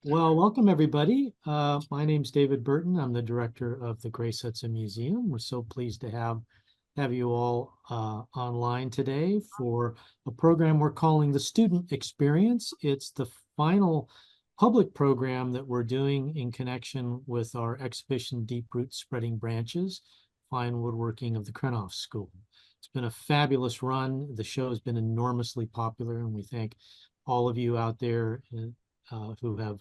Well, welcome everybody. My name's David Burton. I'm the director of the Grace Hudson Museum. We're so pleased to have you all online today for a program we're calling the Student Experience. It's the final public program that we're doing in connection with our exhibition Deep Roots Spreading Branches, Fine Woodworking of the Krenov School. It's been a fabulous run. The show has been enormously popular, and we thank all of you out there who have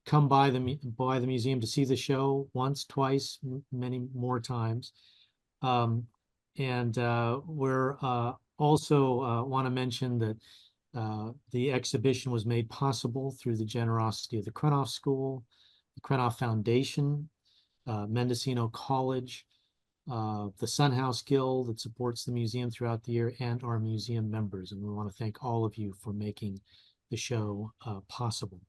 come by the museum to see the show once, twice, many more times. We're also want to mention that the exhibition was made possible through the generosity of the Krenov School, the Krenov Foundation, Mendocino College, the Sun House Guild that supports the museum throughout the year, and our museum members. And we want to thank all of you for making the show possible.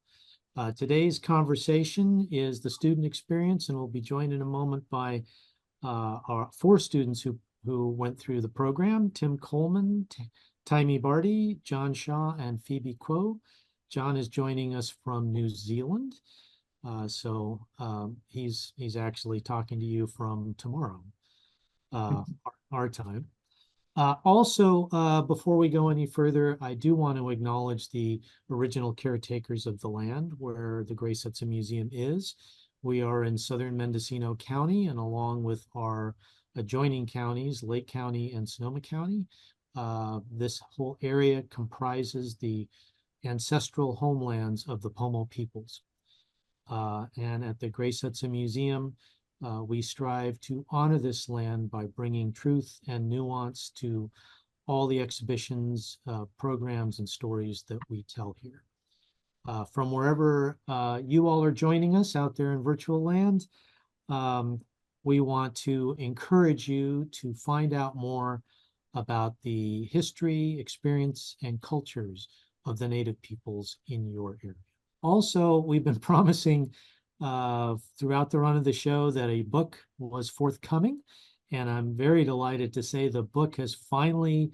Today's conversation is the student experience, and we'll be joined in a moment by our 4 students who went through the program: Tim Coleman, Taimi Barty, John Shaw, and Phoebe Kuo. John is joining us from New Zealand, so he's actually talking to you from tomorrow, our time. Before we go any further, I do want to acknowledge the original caretakers of the land where the Grace Hudson Museum is. We are in southern Mendocino County, and along with our adjoining counties, Lake County and Sonoma County, this whole area comprises the ancestral homelands of the Pomo peoples. And at the Grace Hudson Museum, we strive to honor this land by bringing truth and nuance to all the exhibitions, programs, and stories that we tell here. From wherever you all are joining us out there in virtual land, we want to encourage you to find out more about the history, experience, and cultures of the Native peoples in your area. Also, we've been promising throughout the run of the show that a book was forthcoming, and I'm very delighted to say the book has finally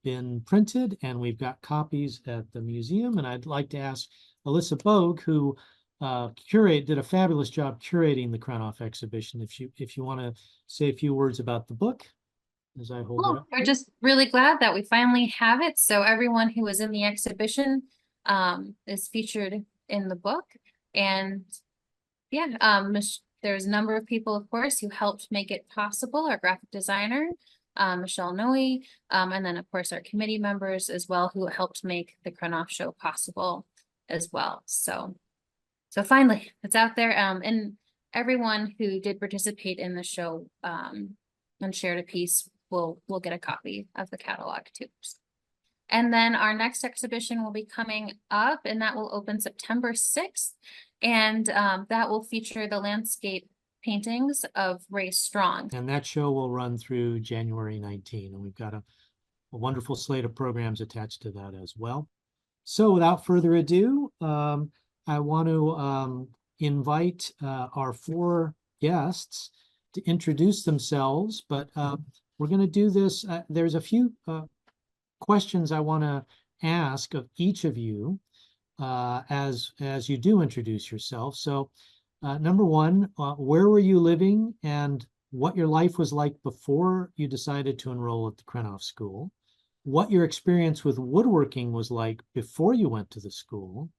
been printed, and we've got copies at the museum. And I'd like to ask Alyssa Bogue, who did a fabulous job curating the Krenov exhibition, if you want to say a few words about the book as I hold it up. We're just really glad that we finally have it. So everyone who was in the exhibition is featured in the book. And yeah, there's a number of people, of course, who helped make it possible. Our graphic designer, Michelle Noe, and then, of course, our committee members as well, who helped make the Krenov show possible as well. So finally, it's out there. And everyone who did participate in the show and shared a piece will get a copy of the catalog too. And then our next exhibition will be coming up, and that will open September 6th. And that will feature the landscape paintings of Ray Strong. And that show will run through January 19. And we've got a wonderful slate of programs attached to that as well. So without further ado, I want to invite our 4 guests to introduce themselves, but we're going to do this. There's a few questions I want to ask of each of you as you do introduce yourself. So number 1, where were you living and what your life was like before you decided to enroll at the Krenov School? What your experience with woodworking was like before you went to the school,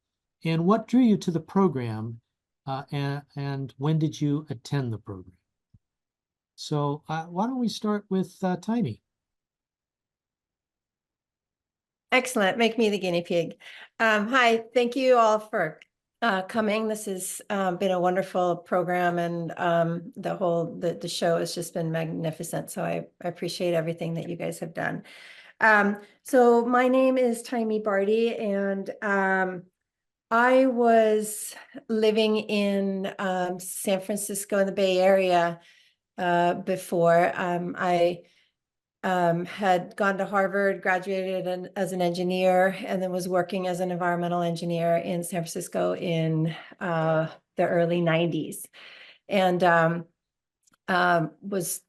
and what drew you to the program, and when did you attend the program? So why don't we start with Taimi? Excellent. Make me the guinea pig. Hi, thank you all for coming. This has been a wonderful program, and the show has just been magnificent. So I appreciate everything that you guys have done. So my name is Taimi Barty, and I was living in San Francisco in the Bay Area before. I had gone to Harvard, graduated as an engineer, and then was working as an environmental engineer in San Francisco in the early 90s. And was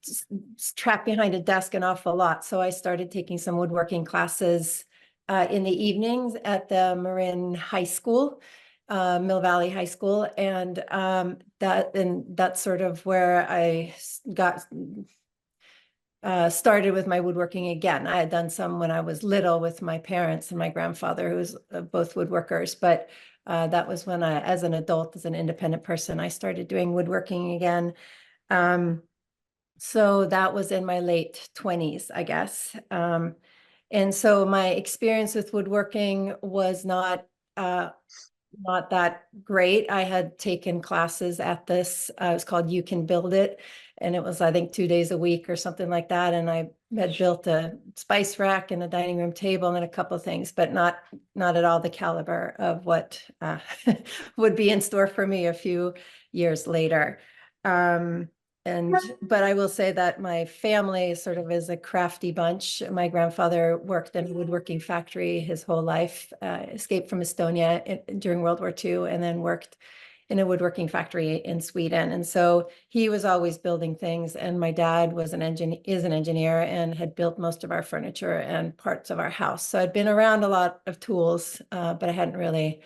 trapped behind a desk an awful lot. So I started taking some woodworking classes in the evenings at the Marin High School. Mill Valley High School, and that's sort of where I got started with my woodworking again. I had done some when I was little with my parents and my grandfather, who was both woodworkers, but that was when I, as an adult, as an independent person, I started doing woodworking again. So that was in my late 20s, I guess. And so my experience with woodworking was not that great. I had taken classes at this, it was called You Can Build It. And it was, I think, 2 days a week or something like that. And I had built a spice rack and a dining room table and a couple of things, but not at all the caliber of what would be in store for me a few years later. But I will say that my family sort of is a crafty bunch. My grandfather worked in a woodworking factory his whole life, escaped from Estonia during World War II, and then worked in a woodworking factory in Sweden. And so he was always building things. And my dad was is an engineer and had built most of our furniture and parts of our house. So I'd been around a lot of tools, but I hadn't really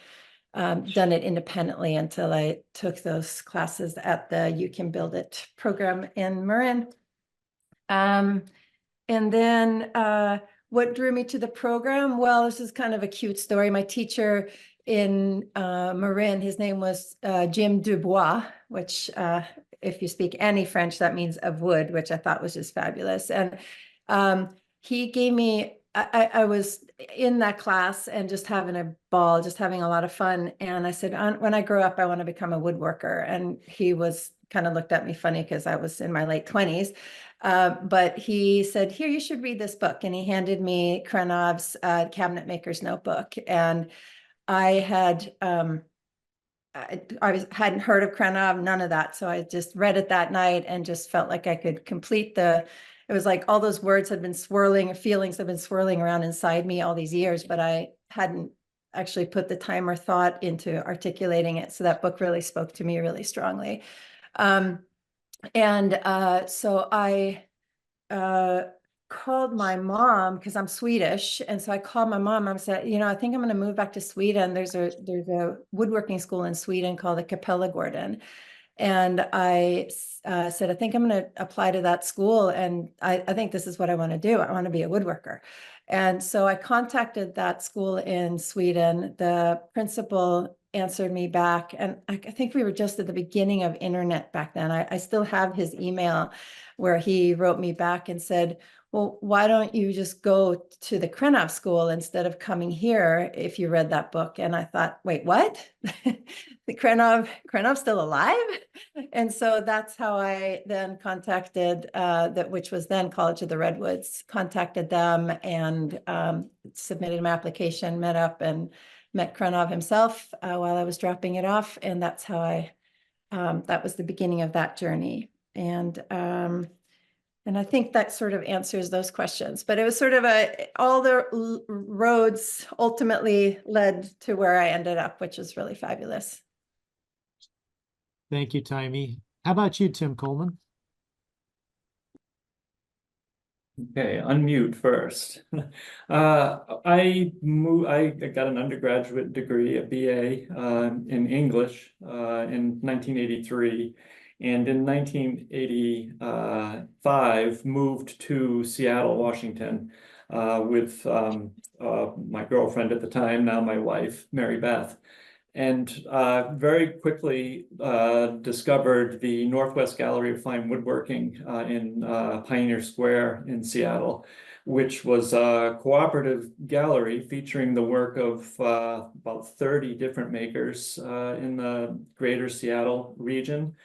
done it independently until I took those classes at the You Can Build It program in Marin. And then what drew me to the program? Well, this is kind of a cute story. My teacher in Marin, his name was Jim Dubois, which if you speak any French, that means of wood, which I thought was just fabulous. And he gave me, I was in that class and just having a ball, just having a lot of fun. And I said, when I grow up, I want to become a woodworker. And he was kind of looked at me funny because I was in my late 20s. But he said, here, you should read this book. And he handed me Krenov's Cabinet Maker's Notebook. And I had, hadn't heard of Krenov, none of that. So I just read it that night and just felt like I could complete it was like all those words had been swirling, feelings had been swirling around inside me all these years, but I hadn't actually put the time or thought into articulating it. So that book really spoke to me really strongly. So I called my mom because I'm Swedish. And so I called my mom. I said, I think I'm going to move back to Sweden. There's a woodworking school in Sweden called the Capella Gordon. And I said, I think I'm going to apply to that school. And I think this is what I want to do. I want to be a woodworker. And so I contacted that school in Sweden. The principal answered me back. And I think we were just at the beginning of internet back then. I still have his email where he wrote me back and said, well, why don't you just go to the Krenov School instead of coming here if you read that book? And I thought, wait, what? The Krenov's still alive? And so that's how I then contacted which was then College of the Redwoods, contacted them and submitted my application, met up and met Krenov himself while I was dropping it off. And that's how that was the beginning of that journey. And I think that sort of answers those questions, but it was sort of all the roads ultimately led to where I ended up, which is really fabulous. Thank you, Taimi. How about you, Tim Coleman? Okay, unmute first. I got an undergraduate degree, a BA in English in 1983. And in 1985, moved to Seattle, Washington, with my girlfriend at the time, now my wife, Mary Beth. And very quickly discovered the Northwest Gallery of Fine Woodworking in Pioneer Square in Seattle, which was a cooperative gallery featuring the work of about 30 different makers in the greater Seattle region.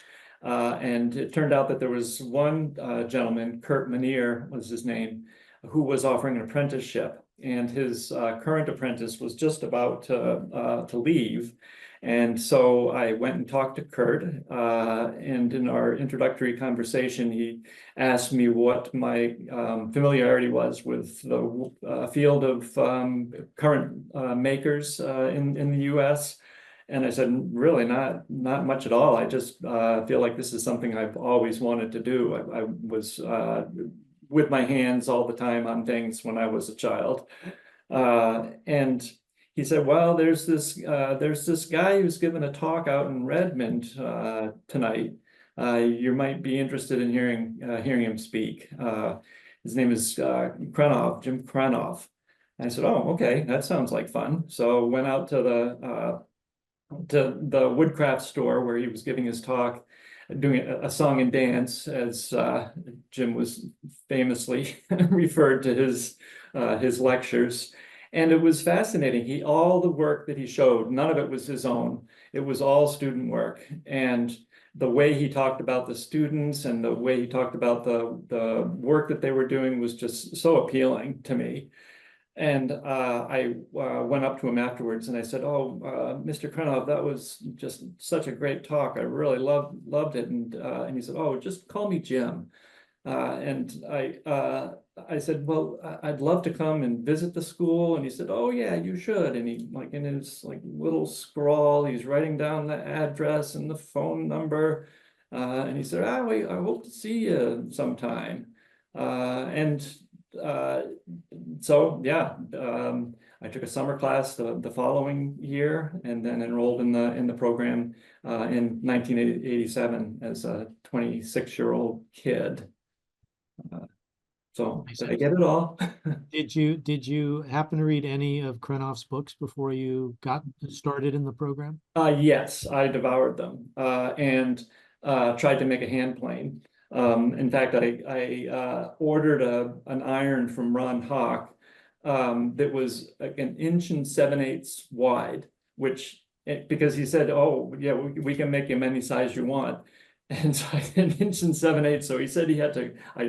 And it turned out that there was one gentleman, Kurt Manier was his name, who was offering an apprenticeship. And his current apprentice was just about to leave. And so I went and talked to Kurt. And in our introductory conversation, he asked me what my familiarity was with the field of current makers in the US. And I said, really not much at all. I just feel like this is something I've always wanted to do. I was with my hands all the time on things when I was a child. And he said, well, there's this guy who's giving a talk out in Redmond tonight. You might be interested in hearing him speak. His name is Jim Krenov. And I said, oh, okay, that sounds like fun. So went out to the woodcraft store where he was giving his talk, doing a song and dance, as Jim was famously referred to his lectures. And it was fascinating. All the work that he showed, none of it was his own. It was all student work. And the way he talked about the students and the way he talked about the work that they were doing was just so appealing to me. And I went up to him afterwards and I said, oh, Mr. Krenov, that was just such a great talk. I really loved it. And he said, oh, just call me Jim. And I said, well, I'd love to come and visit the school. And he said, oh yeah, you should. And he, like, in his like little scrawl, he's writing down the address and the phone number. And he said, oh, I hope to see you sometime. So yeah, I took a summer class the following year and then enrolled in the program in 1987 as a 26-year-old kid. So did I get it all? Did you happen to read any of Krenov's books before you got started in the program? Yes, I devoured them and tried to make a hand plane. In fact, I ordered an iron from Ron Hawk that was an 1 7/8 wide, which because he said, oh yeah, we can make you any size you want. And so I did 1 7/8. So he said he had to, I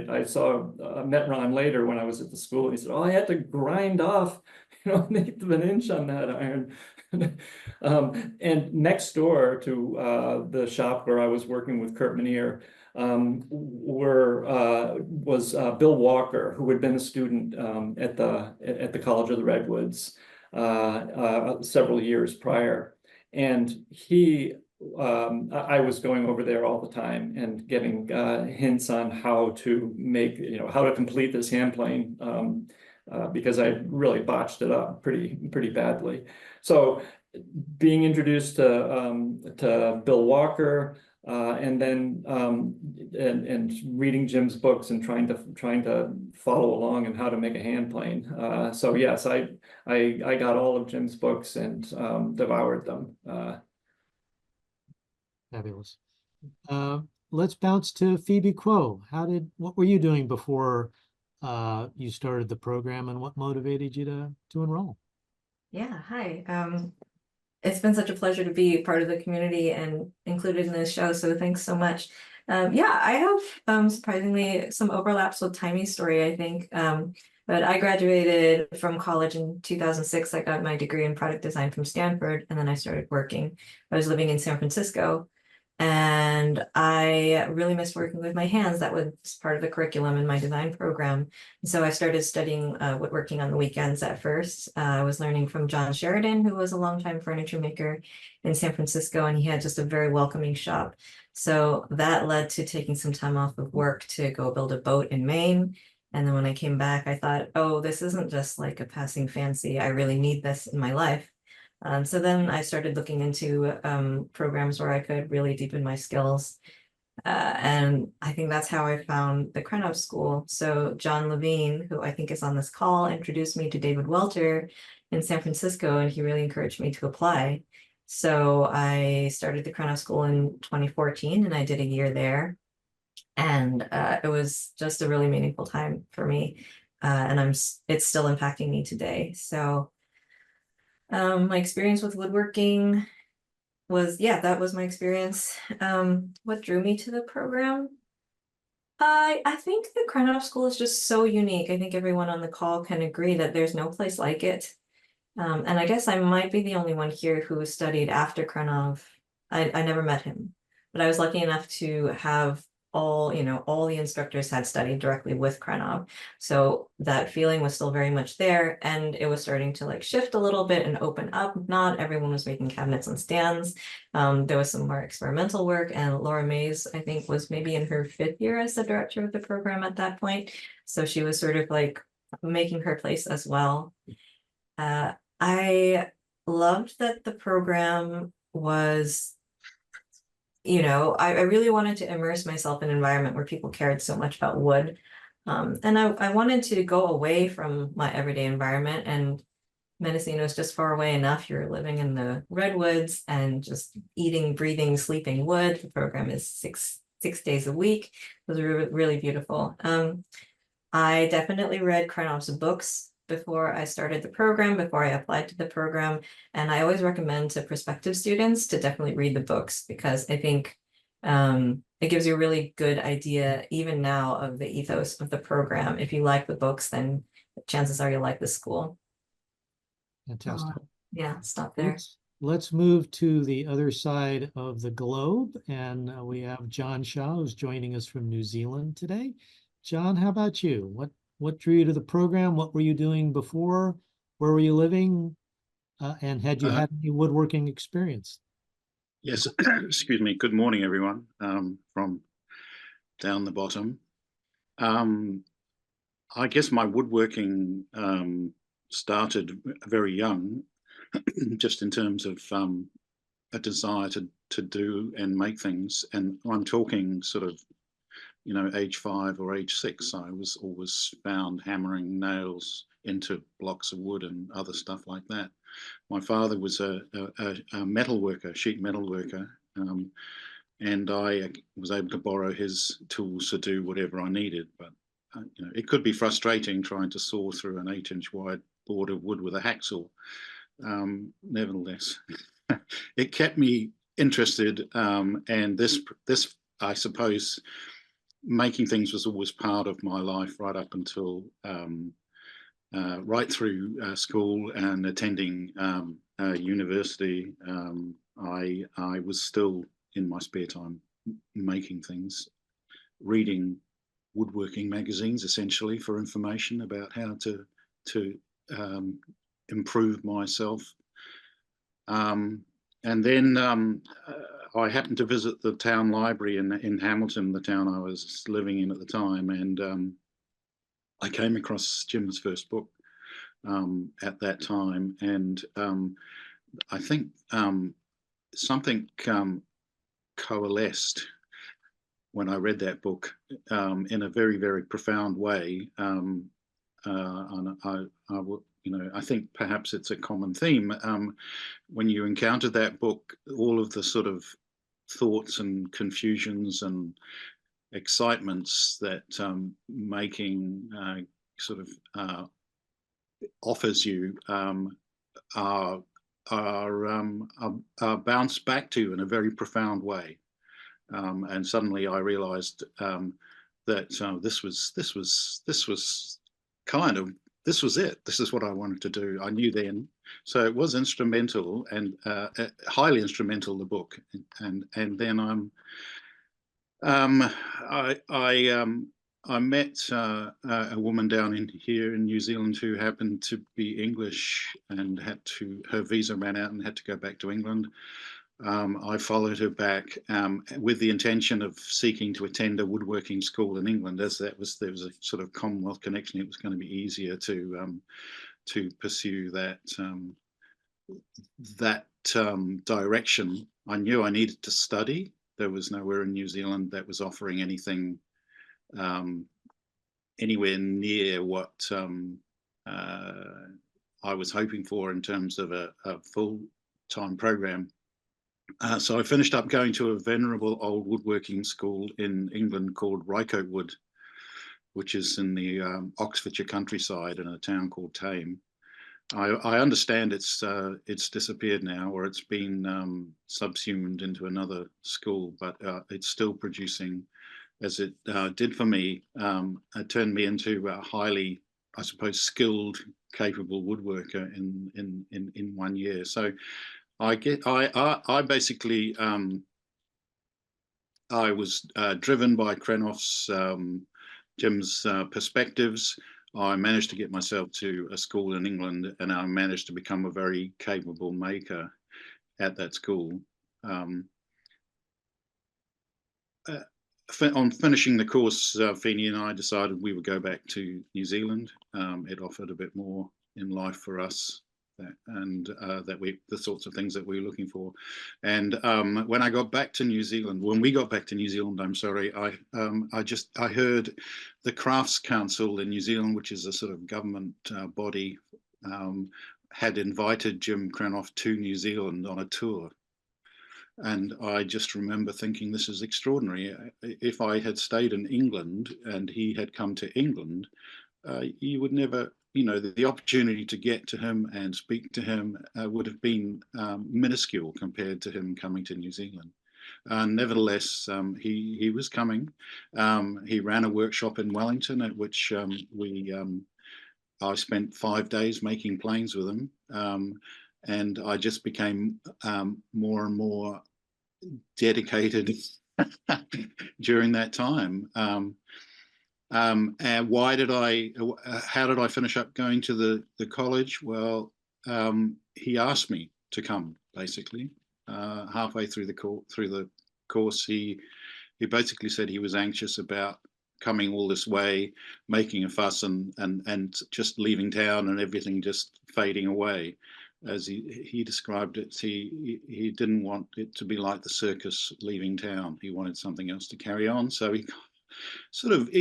met Ron later when I was at the school. And he said, oh, I had to grind off, an 1/8 of an inch on that iron. And next door to the shop where I was working with Kurt Manier was Bill Walker, who had been a student at the College of the Redwoods several years prior. And I was going over there all the time and getting hints on how to make, how to complete this hand plane because I really botched it up pretty badly. So being introduced to Bill Walker and then and reading Jim's books and trying to follow along and how to make a hand plane. So yes, I got all of Jim's books and devoured them. Fabulous. Let's bounce to Phoebe Kuo. What were you doing before you started the program, and what motivated you to enroll? Yeah, hi. It's been such a pleasure to be part of the community and included in this show, so thanks so much. Yeah, I have surprisingly some overlaps with Taimi's story, I think. But I graduated from college in 2006. I got my degree in product design from Stanford, and then I started working. I was living in San Francisco, and I really missed working with my hands. That was part of the curriculum in my design program. And so I started studying woodworking on the weekends at first. I was learning from John Sheridan, who was a longtime furniture maker in San Francisco, and he had just a very welcoming shop. So that led to taking some time off of work to go build a boat in Maine. And then when I came back, I thought, oh, this isn't just like a passing fancy. I really need this in my life. So then I started looking into programs where I could really deepen my skills. And I think that's how I found the Krenov School. So John Levine, who I think is on this call, introduced me to David Welter in San Francisco, and he really encouraged me to apply. So I started the Krenov School in 2014, and I did a year there. And it was just a really meaningful time for me. And it's still impacting me today. So my experience with woodworking was, that was my experience. What drew me to the program? I think the Krenov School is just so unique. I think everyone on the call can agree that there's no place like it. And I guess I might be the only one here who studied after Krenov. I never met him, but I was lucky enough to have all the instructors had studied directly with Krenov. So that feeling was still very much there, and it was starting to like shift a little bit and open up. Not everyone was making cabinets and stands. There was some more experimental work, and Laura Mays, I think, was maybe in her 5th year as the director of the program at that point. So she was sort of like making her place as well. I loved that the program was, I really wanted to immerse myself in an environment where people cared so much about wood. And I wanted to go away from my everyday environment, and Mendocino is just far away enough. You're living in the redwoods and just eating, breathing, sleeping wood. The program is six days a week. It was really beautiful. I definitely read Krenov's books before I started the program, before I applied to the program. And I always recommend to prospective students to definitely read the books, because I think it gives you a really good idea, even now, of the ethos of the program. If you like the books, then chances are you'll like the school. Fantastic. Yeah, stop there. Let's move to the other side of the globe, and we have John Shaw, who's joining us from New Zealand today. John, how about you? What drew you to the program? What were you doing before? Where were you living? And had you had any woodworking experience? Yes, excuse me. Good morning, everyone, from down the bottom. I guess my woodworking started very young, just in terms of a desire to do and make things. And I'm talking sort of, age 5 or age 6. I was always found hammering nails into blocks of wood and other stuff like that. My father was a metal worker, sheet metal worker, and I was able to borrow his tools to do whatever I needed. But it could be frustrating trying to saw through an 8-inch wide board of wood with a hacksaw. Nevertheless, it kept me interested, and this, I suppose, making things was always part of my life right up until right through school and attending university. I was still in my spare time making things, reading woodworking magazines essentially for information about how to improve myself. And then I happened to visit the town library in Hamilton, the town I was living in at the time, and I came across Jim's first book at that time, and I think something coalesced when I read that book in a very, very profound way. And I think perhaps it's a common theme. When you encounter that book, all of the sort of thoughts and confusions and excitements that making sort of offers you are bounced back to you in a very profound way. And suddenly I realized that this was it. This is what I wanted to do. I knew then. So it was instrumental, and highly instrumental, the book. And then I met a woman down in here in New Zealand who happened to be English and her visa ran out and had to go back to England. I followed her back with the intention of seeking to attend a woodworking school in England, as there was a sort of Commonwealth connection. It was going to be easier to pursue that direction. I knew I needed to study. There was nowhere in New Zealand that was offering anything anywhere near what I was hoping for in terms of a full-time program. So I finished up going to a venerable old woodworking school in England called Rycote Wood, which is in the Oxfordshire countryside in a town called Taimi. I understand it's disappeared now, or it's been subsumed into another school, but it's still producing, as it did for me. It turned me into a highly, I suppose, skilled, capable woodworker in 1 year. So I basically I was driven by Krenov's Jim's perspectives. I managed to get myself to a school in England, and I managed to become a very capable maker at that school. On finishing the course, Feeney and I decided we would go back to New Zealand. It offered a bit more in life for us that, and the sorts of things that we were looking for. And when I got back to New Zealand, when we got back to New Zealand, I'm sorry, I heard the Crafts Council in New Zealand, which is a sort of government body, had invited Jim Krenov to New Zealand on a tour. And I just remember thinking, this is extraordinary. If I had stayed in England and he had come to England, you would never, the opportunity to get to him and speak to him would have been minuscule compared to him coming to New Zealand. Nevertheless, he was coming. He ran a workshop in Wellington at which I spent 5 days making planes with him. And I just became more and more dedicated during that time. And how did I finish up going to the college? Well, he asked me to come, basically. Halfway through the course, he basically said he was anxious about coming all this way, making a fuss and just leaving town and everything just fading away. As he described it, he didn't want it to be like the circus leaving town. He wanted something else to carry on. So he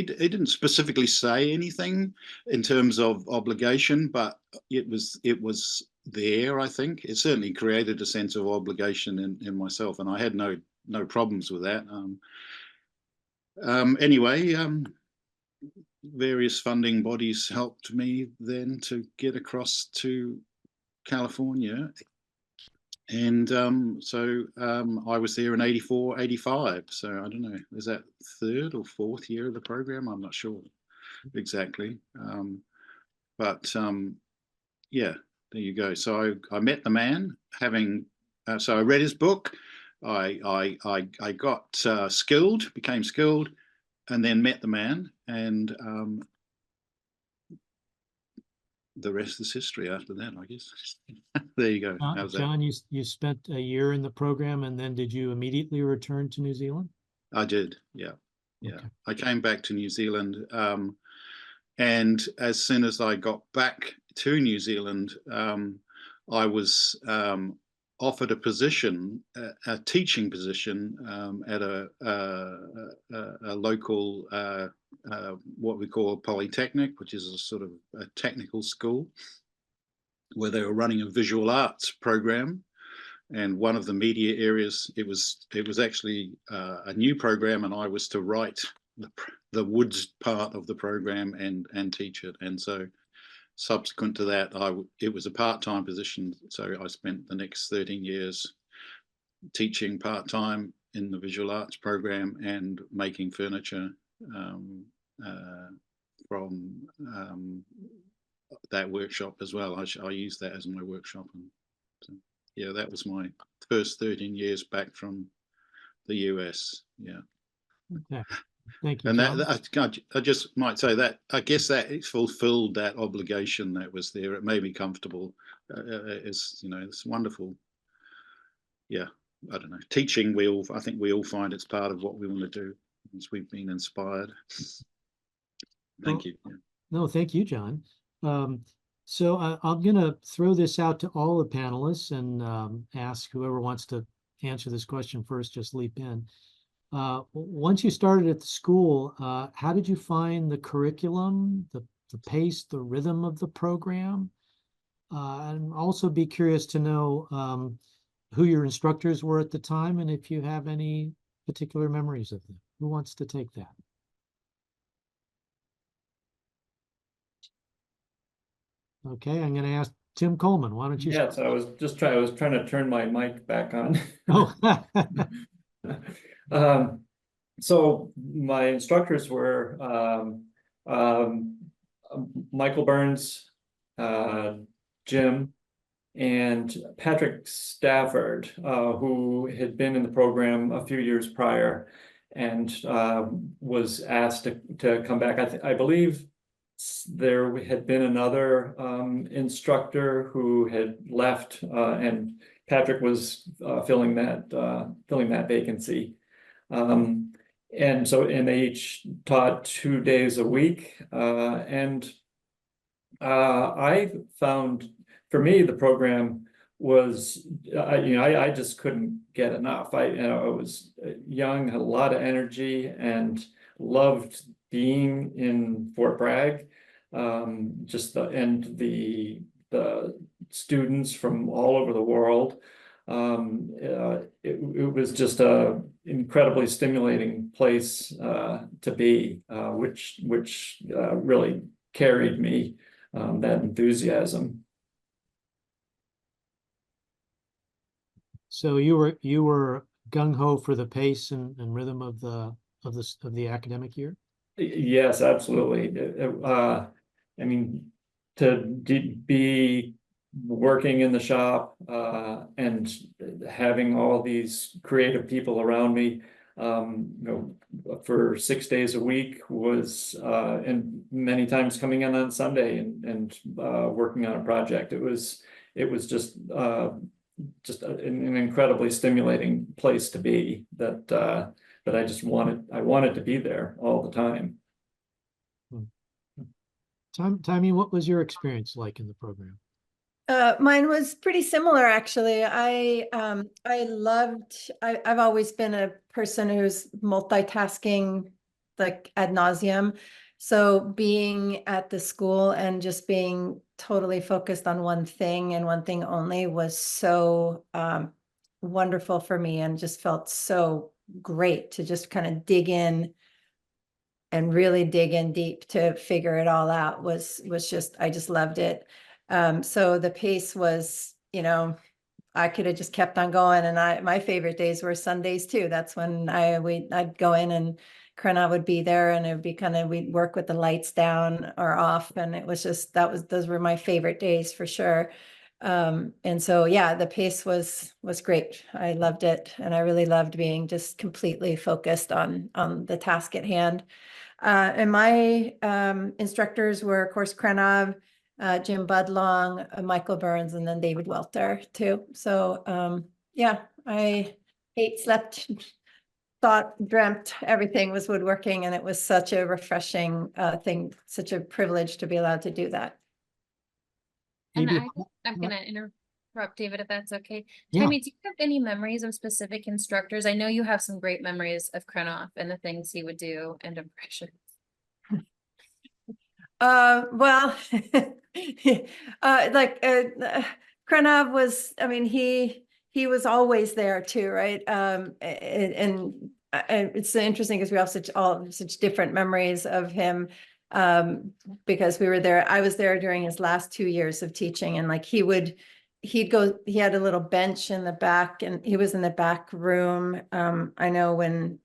didn't specifically say anything in terms of obligation, but it was there. I think it certainly created a sense of obligation in myself, and I had no problems with that. Anyway, various funding bodies helped me then to get across to California, and so I was there in 84, 85. So I don't know, is that 3rd or 4th year of the program? I'm not sure exactly, but yeah, there you go. So I met the man, so I read his book. I got skilled, became skilled, and then met the man, and the rest is history after that, I guess. There you go. How's John, that? you spent a year in the program, and then did you immediately return to New Zealand? I did, yeah. Okay. I came back to New Zealand, and as soon as I got back to New Zealand, I was offered a position, a teaching position, at a local what we call a polytechnic, which is a sort of a technical school, where they were running a visual arts program. And one of the media areas, it was actually a new program, and I was to write the woods part of the program and teach it. And so subsequent to that, it was a part-time position. So I spent the next 13 years teaching part-time in the visual arts program and making furniture from that workshop as well. I used that as my workshop. And so, yeah, that was my first 13 years back from the US. Yeah. Okay. Thank you. And John. I just might say that I guess that it fulfilled that obligation that was there. It made me comfortable. It's wonderful. Yeah, I don't know. Teaching, I think we all find it's part of what we want to do once we've been inspired. Thank you. Yeah. No, thank you, John. So I'm going to throw this out to all the panelists and ask whoever wants to answer this question first, just leap in. Once you started at the school, how did you find the curriculum, the pace, the rhythm of the program? And also be curious to know who your instructors were at the time and if you have any particular memories of them. Who wants to take that? Okay, I'm going to ask Tim Coleman. Why don't you? Yes, I was trying to turn my mic back on. Oh. So my instructors were Michael Burns, Jim, and Patrick Stafford, who had been in the program a few years prior and was asked to come back. I believe there had been another instructor who had left, and Patrick was filling that vacancy. And they each taught 2 days a week, and I found for me, the program was, I just couldn't get enough. I was young, had a lot of energy, and loved being in Fort Bragg. The students from all over the world. It was just a incredibly stimulating place to be, which really carried me, that enthusiasm. So you were gung ho for the pace and rhythm of the academic year? Yes, absolutely. I mean, to be working in the shop and having all these creative people around me, for 6 days a week was, and many times coming in on Sunday and working on a project. It was just an incredibly stimulating place to be, that I wanted to be there all the time. Taimi, what was your experience like in the program? Mine was pretty similar, actually. I've always been a person who's multitasking like ad nauseum. So being at the school and just being totally focused on one thing and one thing only was so wonderful for me, and just felt so great to just kind of dig in and really dig in deep to figure it all out. I just loved it. So the pace was, I could have just kept on going, and my favorite days were Sundays too. That's when I'd go in, and Krenov would be there, and it would be we'd work with the lights down or off, and it was just, those were my favorite days for sure. And so, yeah, the pace was great. I loved it, and I really loved being just completely focused on the task at hand. And my instructors were, of course, Krenov, Jim Budlong, Michael Burns, and then David Welter too. So yeah, I ate, slept, thought, dreamt, everything was woodworking, and it was such a refreshing thing, such a privilege to be allowed to do that. And Phoebe, I'm gonna interrupt David, if that's okay. Yeah. Taimi, do you have any memories of specific instructors? I know you have some great memories of Krenov and the things he would do and impressions. Well, Krenov was, I mean, he was always there too, right? And it's interesting because we have such different memories of him, because we were there. I was there during his last 2 years of teaching, and like he had a little bench in the back, and he was in the back room. I know when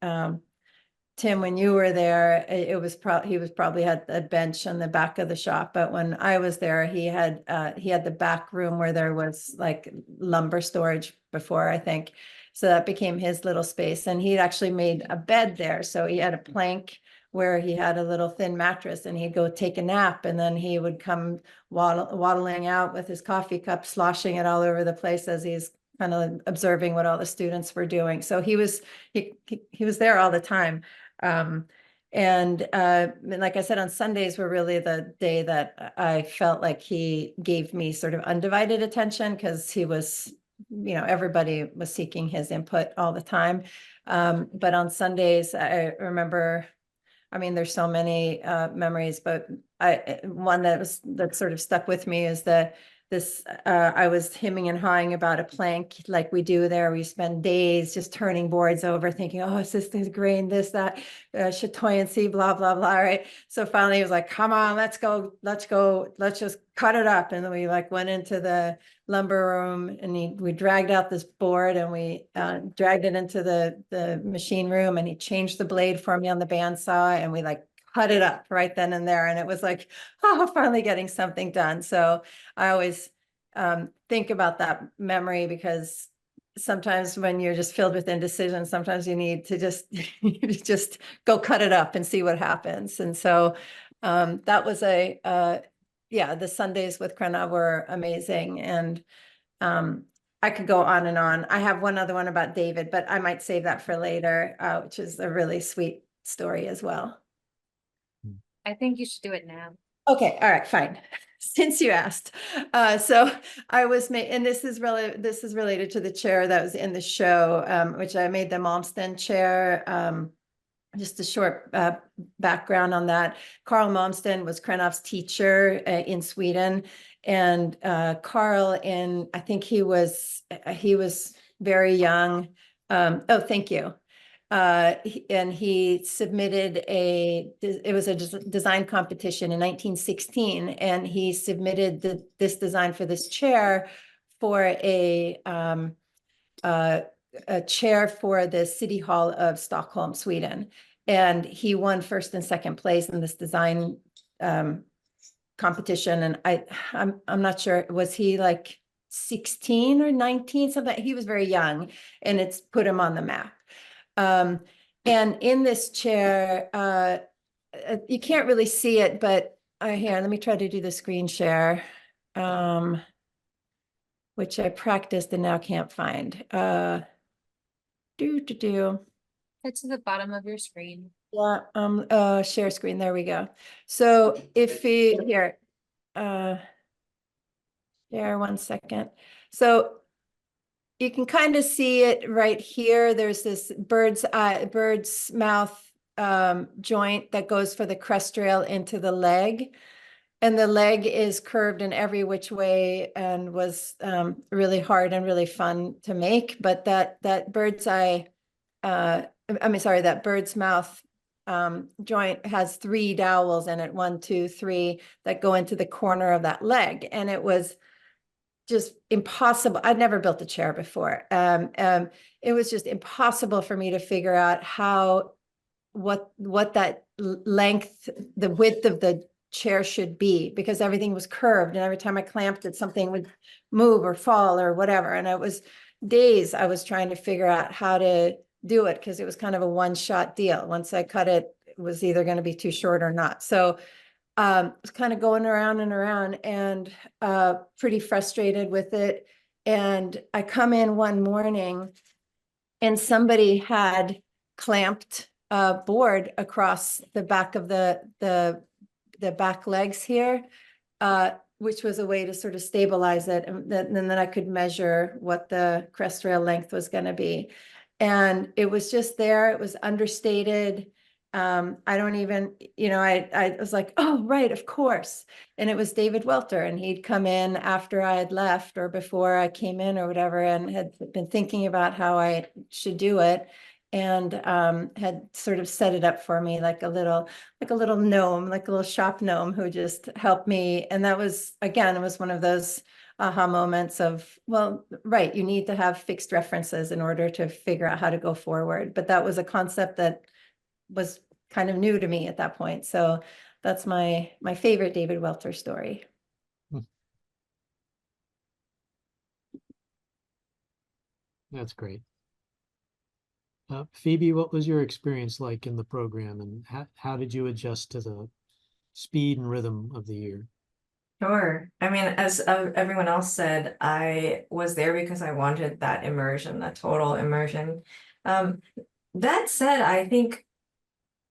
Tim, when you were there, he was probably had a bench on the back of the shop. But when I was there, he had the back room where there was like lumber storage before, I think. So that became his little space. And he'd actually made a bed there. So he had a plank where he had a little thin mattress, and he'd go take a nap, and then he would come waddling out with his coffee cup, sloshing it all over the place as he's kind of observing what all the students were doing. So he was there all the time. And like I said, on Sundays were really the day that I felt like he gave me sort of undivided attention, because he was, everybody was seeking his input all the time. But on Sundays, I remember, I mean, there's so many memories, but one that sort of stuck with me is I was hemming and hawing about a plank like we do there. We spend days just turning boards over, thinking, oh, is this grain, this, that, chatoyancy, blah, blah, blah, right? So finally he was like, come on, let's go, let's just cut it up. And then we went into the lumber room, and we dragged out this board, and we dragged it into the machine room, and he changed the blade for me on the bandsaw, and we cut it up right then and there. And it was like, oh, finally getting something done. So I always think about that memory, because sometimes when you're just filled with indecision, sometimes you need to just go cut it up and see what happens. And so that was the Sundays with Krenov were amazing. And I could go on and on. I have one other one about David, but I might save that for later, which is a really sweet story as well. I think you should do it now. Okay, all right, fine. since you asked. So I was and this is related to the chair that was in the show, which I made the Malmsten chair. Just a short background on that. Carl Malmsten was Krenov's teacher in Sweden, and Carl, I think he was very young. Oh, thank you. And he submitted it was a design competition in 1916, and he submitted this design for this chair for a chair for the City Hall of Stockholm, Sweden. And he won first and second place in this design competition. And I'm not sure, was he like 16 or 19, something? He was very young, and it's put him on the map. And in this chair, you can't really see it, but here, let me try to do the screen share, which I practiced and now can't find. It's at the bottom of your screen. Yeah, share screen, there we go. So if we, here, share 1 second. So you can kind of see it right here. There's this bird's mouth joint that goes for the crest rail into the leg. And the leg is curved in every which way and was really hard and really fun to make. But that bird's mouth joint has 3 dowels in it, 1, 2, 3, that go into the corner of that leg. And it was just impossible. I'd never built a chair before. It was just impossible for me to figure out what that length, the width of the chair should be, because everything was curved, and every time I clamped it, something would move or fall or whatever. And it was days I was trying to figure out how to do it, because it was kind of a one-shot deal. Once I cut it, it was either going to be too short or not. So I was kind of going around and around, and pretty frustrated with it. And I come in one morning, and somebody had clamped a board across the back of the back legs here, which was a way to sort of stabilize it. And then I could measure what the crest rail length was going to be. And it was just there. It was understated. I don't even, I was like, oh, right, of course. And it was David Welter, and he'd come in after I had left or before I came in or whatever, and had been thinking about how I should do it, and had sort of set it up for me like a little gnome, like a little shop gnome, who just helped me. And that was, again, it was one of those aha moments of, well, right, you need to have fixed references in order to figure out how to go forward. But that was a concept that was kind of new to me at that point. So that's my favorite David Welter story. That's great. Phoebe, what was your experience like in the program, and how did you adjust to the speed and rhythm of the year? Sure. I mean, as everyone else said, I was there because I wanted that immersion, that total immersion. That said, I think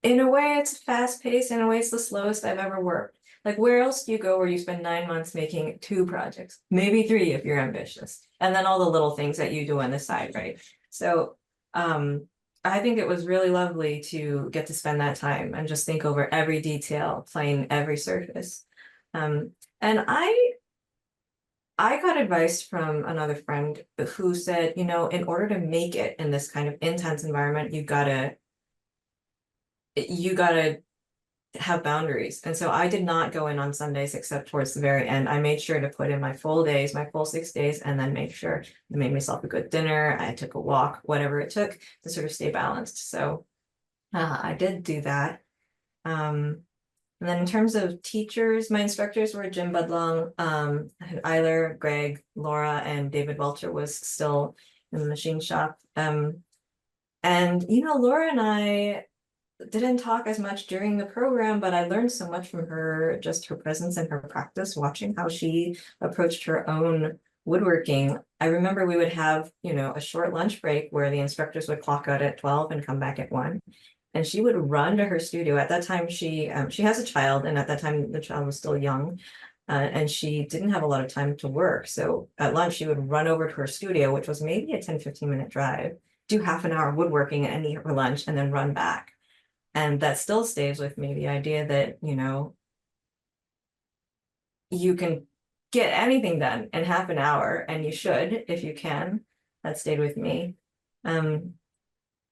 in a way it's fast paced, in a way it's the slowest I've ever worked. Like, where else do you go where you spend 9 months making 2 projects, maybe 3 if you're ambitious, and then all the little things that you do on the side, right? So I think it was really lovely to get to spend that time and just think over every detail, plane every surface. And I got advice from another friend who said, in order to make it in this kind of intense environment, you gotta have boundaries. And so I did not go in on Sundays except towards the very end. I made sure to put in my full days, my full 6 days, and then make sure I made myself a good dinner. I took a walk, whatever it took to sort of stay balanced. So I did do that. And then in terms of teachers, my instructors were Jim Budlong, Eiler, Greg, Laura, and David Welcher was still in the machine shop. And Laura and I didn't talk as much during the program, but I learned so much from her, just her presence and her practice, watching how she approached her own woodworking. I remember we would have, a short lunch break where the instructors would clock out at 12 and come back at 1. And she would run to her studio. At that time, she has a child, and at that time the child was still young. And she didn't have a lot of time to work. So at lunch, she would run over to her studio, which was maybe a 10-15 minute drive, do half an hour woodworking and eat her lunch and then run back. And that still stays with me, the idea that, you know, you can get anything done in half an hour, and you should if you can. That stayed with me. And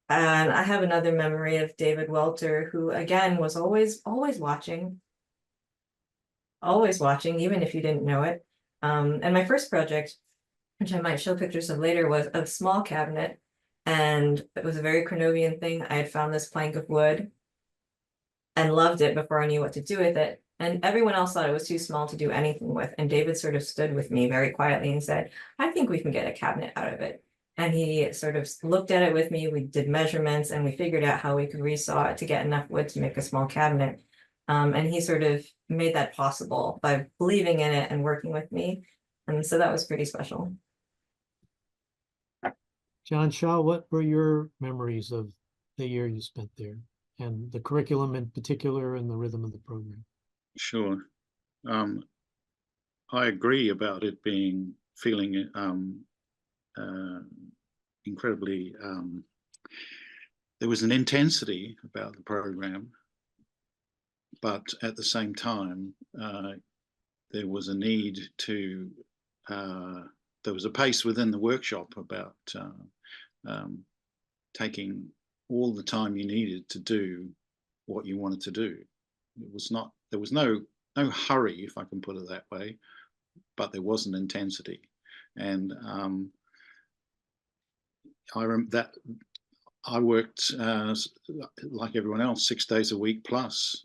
I have another memory of David Welter, who again was always watching, even if you didn't know it. And my first project, which I might show pictures of later, was a small cabinet, and it was a very Krenovian thing. I had found this plank of wood and loved it before I knew what to do with it. And everyone else thought it was too small to do anything with. And David sort of stood with me very quietly and said, I think we can get a cabinet out of it. And he sort of looked at it with me. We did measurements and we figured out how we could resaw it to get enough wood to make a small cabinet. And he sort of made that possible by believing in it and working with me. And so that was pretty special. John Shaw, what were your memories of the year you spent there and the curriculum in particular and the rhythm of the program? Sure. I agree about it feeling incredibly, there was an intensity about the program, but at the same time, there was a need to, there was a pace within the workshop about taking all the time you needed to do what you wanted to do. It was not, there was no hurry, if I can put it that way, but there was an intensity. And I remember that I worked like everyone else, 6 days a week plus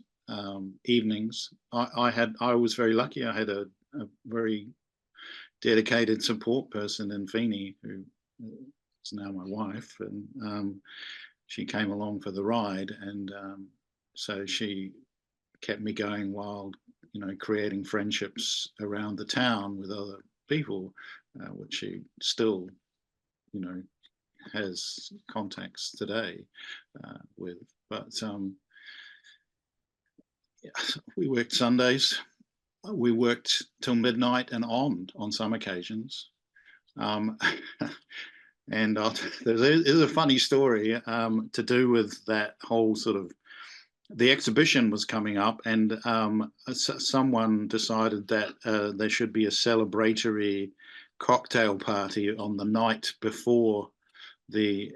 evenings. I was very lucky. I had a very dedicated support person in Feeney, who is now my wife, and she came along for the ride, and so she kept me going while, you know, creating friendships around the town with other people, which she still, you know, has contacts today with. But yeah, we worked Sundays. We worked till midnight and on some occasions. And there's a funny story to do with that whole sort of, the exhibition was coming up, and someone decided that there should be a celebratory cocktail party on the night before the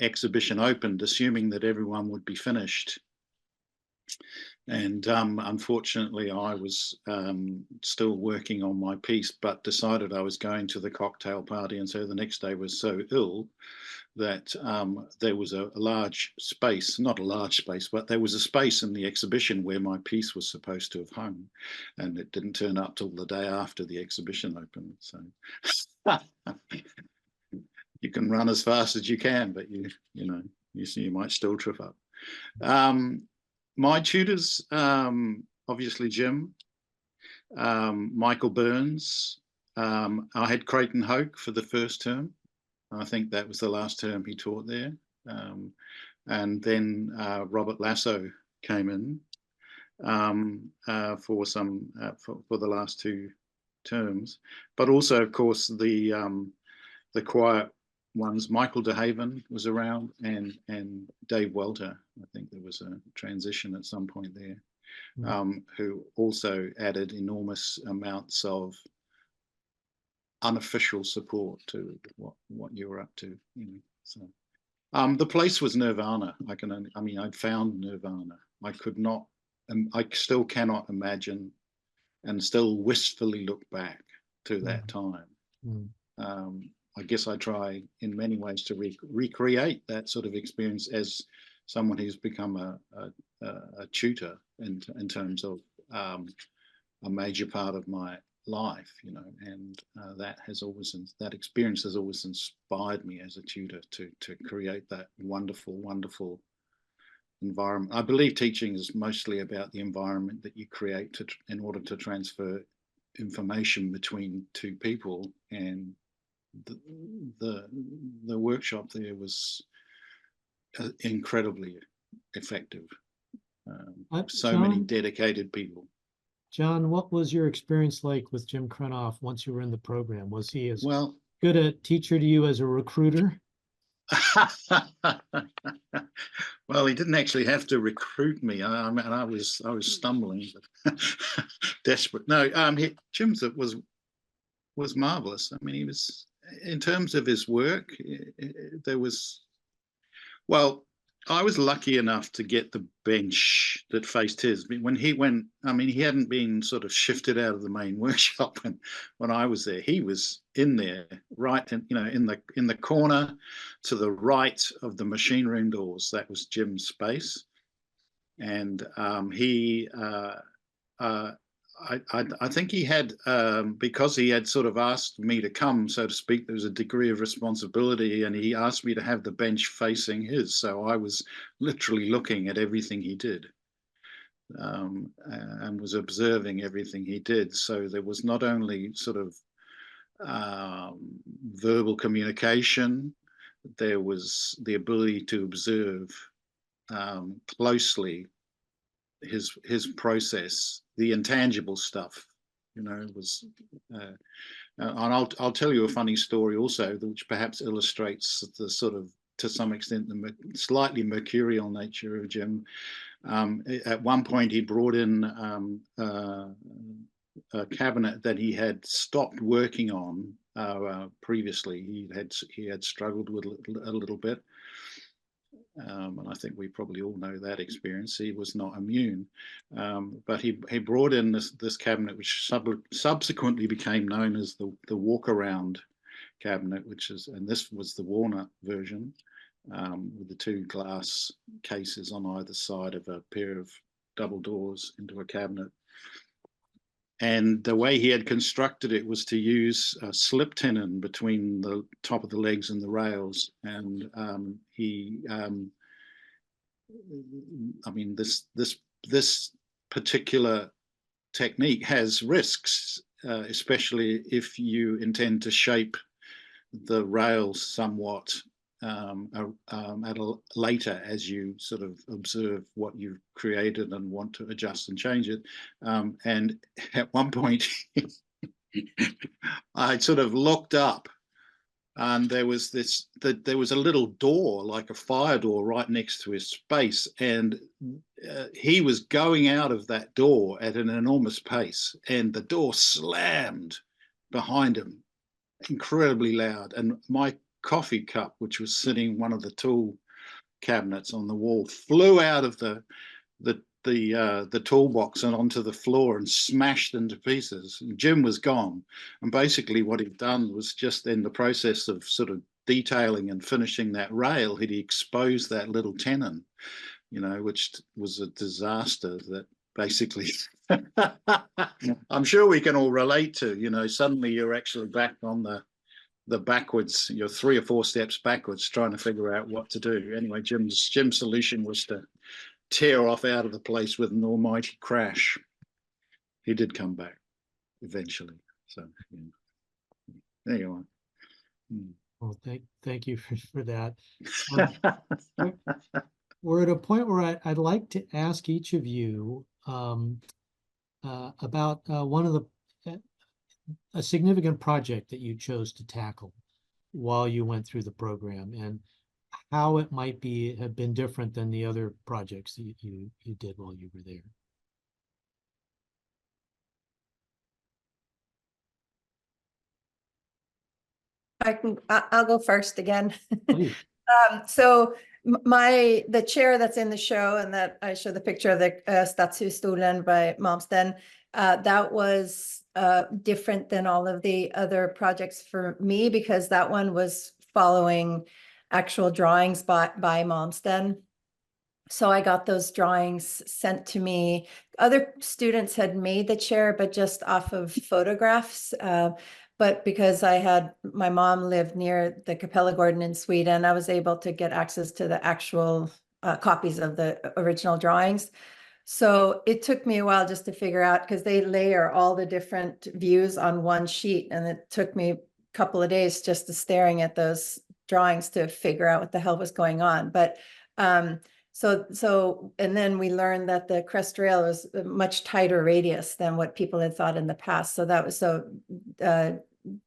exhibition opened, assuming that everyone would be finished. And unfortunately, I was still working on my piece, but decided I was going to the cocktail party. And so the next day was so ill that there was a large space, not a large space, but there was a space in the exhibition where my piece was supposed to have hung. And it didn't turn up till the day after the exhibition opened. So you can run as fast as you can, but you know, you might still trip up. My tutors, obviously Jim, Michael Burns. I had Creighton Hoke for the first term. I think that was the last term he taught there. And then Robert Lasso came in for the last 2 terms. But also, of course, the quiet ones. Michael DeHaven was around, and Dave Welter. I think there was a transition at some point there, who also added enormous amounts of unofficial support to what you were up to. You know, so the place was nirvana. I found nirvana. I could not, I still cannot imagine, and still wistfully look back to that time. I guess I try in many ways to recreate that sort of experience as someone who's become a tutor in terms of a major part of my life, you know, and that experience has always inspired me as a tutor to create that wonderful environment. I believe teaching is mostly about the environment that you create in order to transfer information between 2 people, and the workshop there was incredibly effective. So many dedicated people. John, what was your experience like with Jim Krenov once you were in the program? Was he as Well, good a teacher to you as a recruiter? well, he didn't actually have to recruit me. I mean, I was stumbling, but desperate. No, Jim was marvelous. I mean, he was, in terms of his work, there was, well, I was lucky enough to get the bench that faced his. When he went, I mean, he hadn't been sort of shifted out of the main workshop when I was there. He was in there, right, and in the corner to the right of the machine room doors. That was Jim's space, and I think he had, because he had sort of asked me to come, so to speak, there was a degree of responsibility, and he asked me to have the bench facing his. So I was literally looking at everything he did, and was observing everything he did. So there was not only sort of verbal communication, there was the ability to observe closely his process, the intangible stuff, was and I'll tell you a funny story also, which perhaps illustrates the sort of, to some extent, the slightly mercurial nature of Jim. At one point he brought in a cabinet that he had stopped working on previously. He had struggled with a little bit. And I think we probably all know that experience. He was not immune, but he brought in this cabinet, which subsequently became known as the walk-around cabinet, and this was the walnut version, with the two glass cases on either side of a pair of double doors into a cabinet. And the way he had constructed it was to use a slip tenon between the top of the legs and the rails. And I mean, this particular technique has risks, especially if you intend to shape the rails somewhat later, as you sort of observe what you've created and want to adjust and change it. And at one point, I sort of looked up, and there was a little door, like a fire door, right next to his space, and he was going out of that door at an enormous pace, and the door slammed behind him, incredibly loud, and my coffee cup, which was sitting in one of the tool cabinets on the wall, flew out of the toolbox and onto the floor and smashed into pieces. And Jim was gone, and basically what he'd done was, just in the process of sort of detailing and finishing that rail, he'd exposed that little tenon, which was a disaster. That basically I'm sure we can all relate to. Suddenly you're actually back on the backwards, you're 3 or 4 steps backwards, trying to figure out what to do. Anyway, Jim's solution was to tear off out of the place with an almighty crash. He did come back eventually. So there you are. Well, thank you for that. We're at a point where I'd like to ask each of you about one of a significant project that you chose to tackle while you went through the program, and how it might have been different than the other projects that you did while you were there. I'll go first again. Please. So the chair that's in the show, and that I show the picture of the Stadshustolen by Malmsten, that was different than all of the other projects for me, because that one was following actual drawings by Malmsten. So I got those drawings sent to me. Other students had made the chair, but just off of photographs. But because my mom lived near the Kapellagården in Sweden, I was able to get access to the actual copies of the original drawings. So it took me a while just to figure out, because they layer all the different views on one sheet, and it took me a couple of days just staring at those drawings to figure out what the hell was going on. But And then we learned that the crest rail was a much tighter radius than what people had thought in the past. So that was the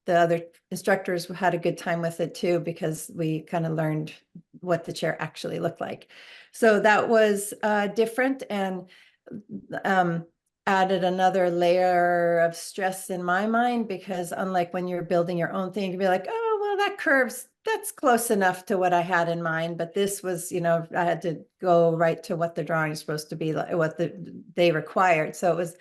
other instructors had a good time with it too, because we kind of learned what the chair actually looked like. So that was different, and added another layer of stress in my mind, because unlike when you're building your own thing, you'd be like, oh, well, that's close enough to what I had in mind. But this was, I had to go right to what the drawing is supposed to be, like what they required. So it was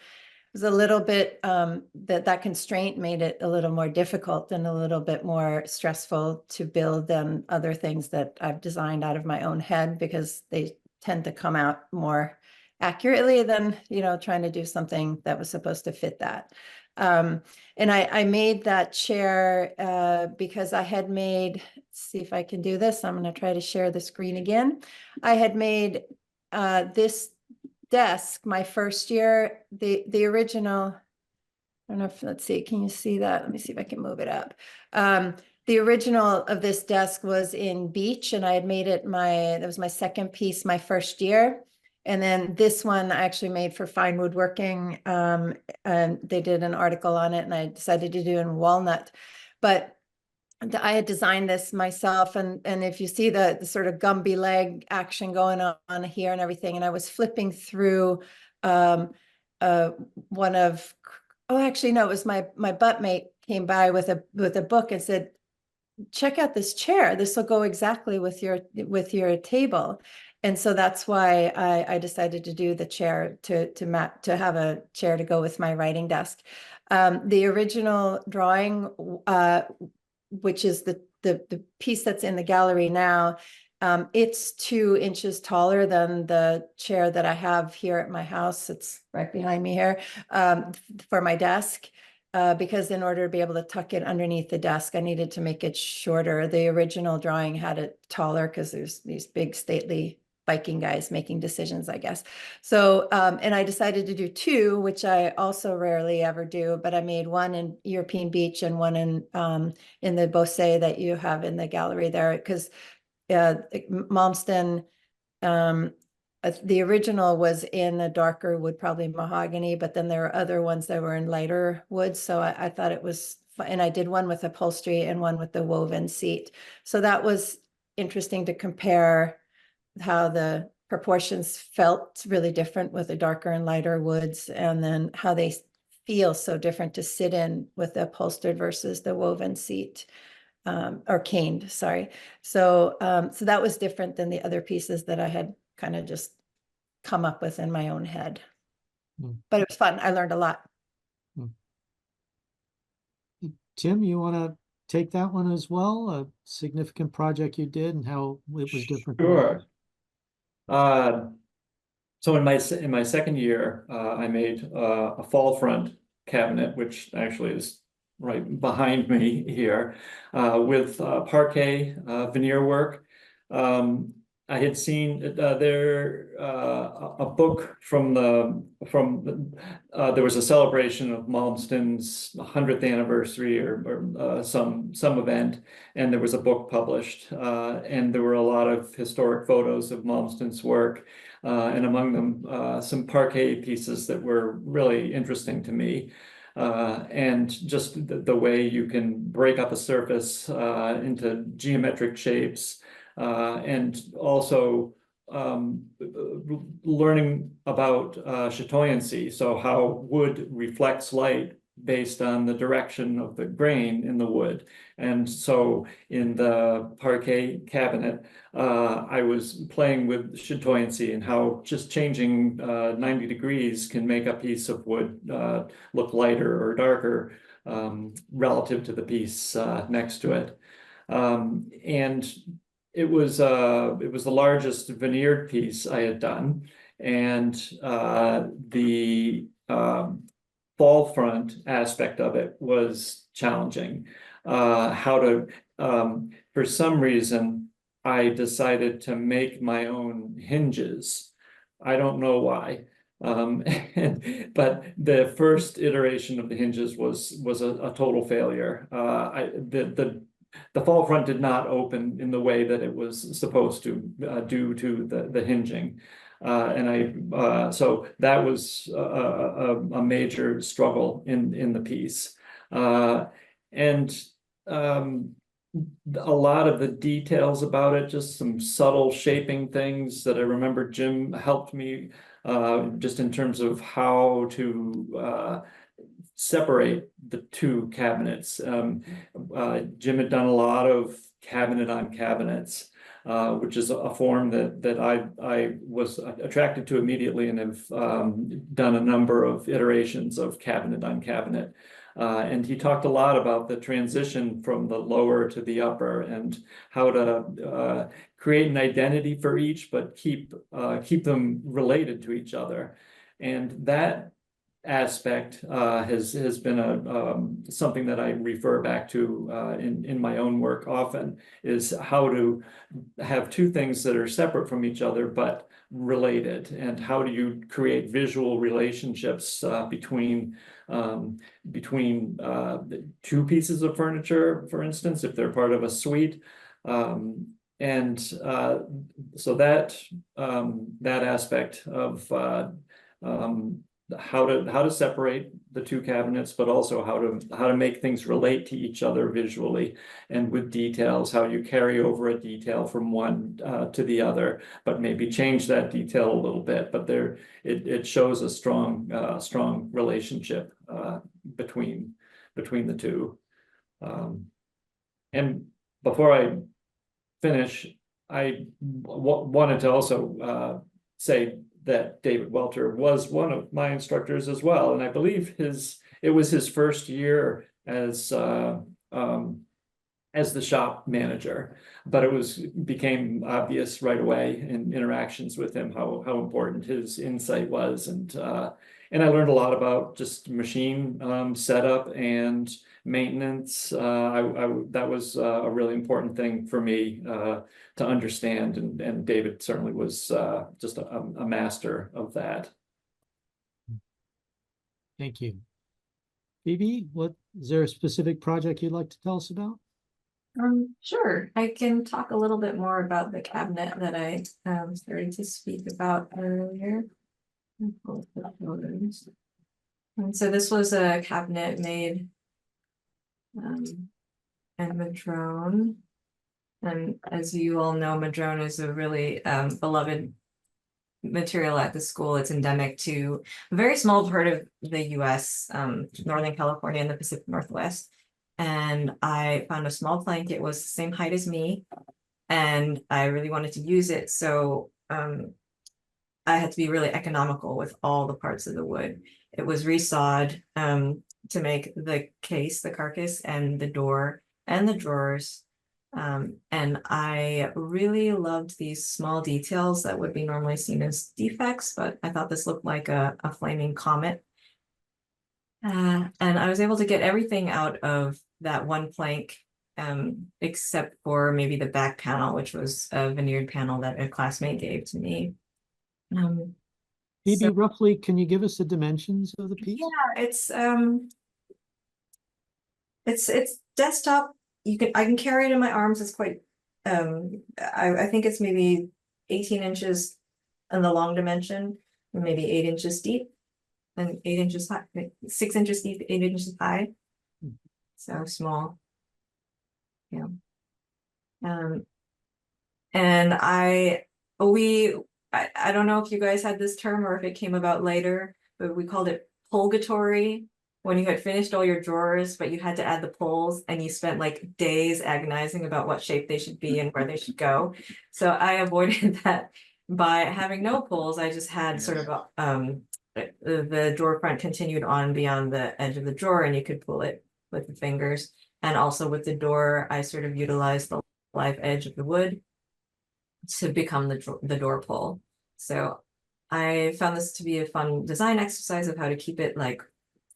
a little bit, that constraint made it a little more difficult and a little bit more stressful to build than other things that I've designed out of my own head, because they tend to come out more accurately than, trying to do something that was supposed to fit that. And I made that chair because I had made, let's see if I can do this. I'm going to try to share the screen again. I had made this desk my first year, the original, I don't know if, let's see, can you see that? Let me see if I can move it up. The original of this desk was in beech, and I had made it that was my second piece my first year. And then this one I actually made for Fine Woodworking, and they did an article on it, and I decided to do in walnut. But I had designed this myself, and if you see the sort of Gumby leg action going on here and everything, and I was flipping through one of, oh, actually no, it was my buttmate came by with a book and said, check out this chair. This will go exactly with your table. And so that's why I decided to do the chair to have a chair to go with my writing desk. The original drawing, which is the piece that's in the gallery now, it's 2 inches taller than the chair that I have here at my house. It's right behind me here, for my desk. Because in order to be able to tuck it underneath the desk, I needed to make it shorter. The original drawing had it taller because there's these big stately Viking guys making decisions, I guess. So, and I decided to do 2, which I also rarely ever do, but I made one in European beech and one in the Bosset that you have in the gallery there, because Malmsteen, the original was in a darker wood, probably mahogany, but then there are other ones that were in lighter wood. So I thought it was fun. And I did one with upholstery and one with the woven seat. So that was interesting to compare how the proportions felt really different with the darker and lighter woods, and then how they feel so different to sit in with the upholstered versus the woven seat. Or caned, sorry. So that was different than the other pieces that I had kind of just come up with in my own head. But it was fun. I learned a lot. Tim, you want to take that one as well? A significant project you did and how it was different? Sure. So in my second year, I made a fall front cabinet, which actually is right behind me here, with parquet veneer work. I had seen a book there was a celebration of Malmsteen's 100th anniversary or some event, and there was a book published, and there were a lot of historic photos of Malmsteen's work, and among them some parquet pieces that were really interesting to me. And just the way you can break up a surface into geometric shapes, and also learning about chatoyancy, so how wood reflects light based on the direction of the grain in the wood. And so in the parquet cabinet, I was playing with chatoyancy and how just changing 90 degrees can make a piece of wood look lighter or darker relative to the piece next to it. And it was the largest veneered piece I had done, and the fall front aspect of it was challenging. For some reason, I decided to make my own hinges. I don't know why. But the first iteration of the hinges was a total failure. the fault front did not open in the way that it was supposed to, due to the hinging. So that was a major struggle in the piece. A lot of the details about it, just some subtle shaping things that I remember Jim helped me just in terms of how to separate the two cabinets. Jim had done a lot of cabinet on cabinets, which is a form that I was attracted to immediately, and have done a number of iterations of cabinet on cabinet. And he talked a lot about the transition from the lower to the upper, and how to create an identity for each, but keep them related to each other. And that aspect has been something that I refer back to in my own work often, is how to have two things that are separate from each other but related, and how do you create visual relationships between two pieces of furniture, for instance, if they're part of a suite. So that aspect of how to separate the two cabinets, but also how to make things relate to each other visually, and with details, how you carry over a detail from one to the other, but maybe change that detail a little bit. But it shows a strong relationship between the two. And before I finish, I wanted to also say that David Welter was one of my instructors as well, and I believe it was his first year as the shop manager, but it became obvious right away in interactions with him how important his insight was, and I learned a lot about just machine setup and maintenance. That was a really important thing for me to understand, and David certainly was just a master of that. Thank you. Phoebe, is there a specific project you'd like to tell us about? Sure. I can talk a little bit more about the cabinet that I started to speak about earlier. And so this was a cabinet made in madrone. And as you all know, madrone is a really beloved material at the school. It's endemic to a very small part of the US, Northern California and the Pacific Northwest. And I found a small plank. It was the same height as me, and I really wanted to use it. So I had to be really economical with all the parts of the wood. It was resawed to make the case, the carcass, and the door and the drawers. And I really loved these small details that would be normally seen as defects, but I thought this looked like a flaming comet. And I was able to get everything out of that one plank, except for maybe the back panel, which was a veneered panel that a classmate gave to me. Phoebe, roughly, can you give us the dimensions of the piece? Yeah, it's desktop. I can carry it in my arms. It's quite I think it's maybe 18 inches in the long dimension, and maybe 8 inches deep, and 8 inches high, 6 inches deep, 8 inches high. So small. Yeah. And I don't know if you guys had this term or if it came about later, but we called it purgatory, when you had finished all your drawers, but you had to add the poles, and you spent like days agonizing about what shape they should be and where they should go. So I avoided that by having no poles. I just had sort of the drawer front continued on beyond the edge of the drawer, and you could pull it with the fingers. And also with the door, I sort of utilized the live edge of the wood to become the door pull. So I found this to be a fun design exercise of how to keep it like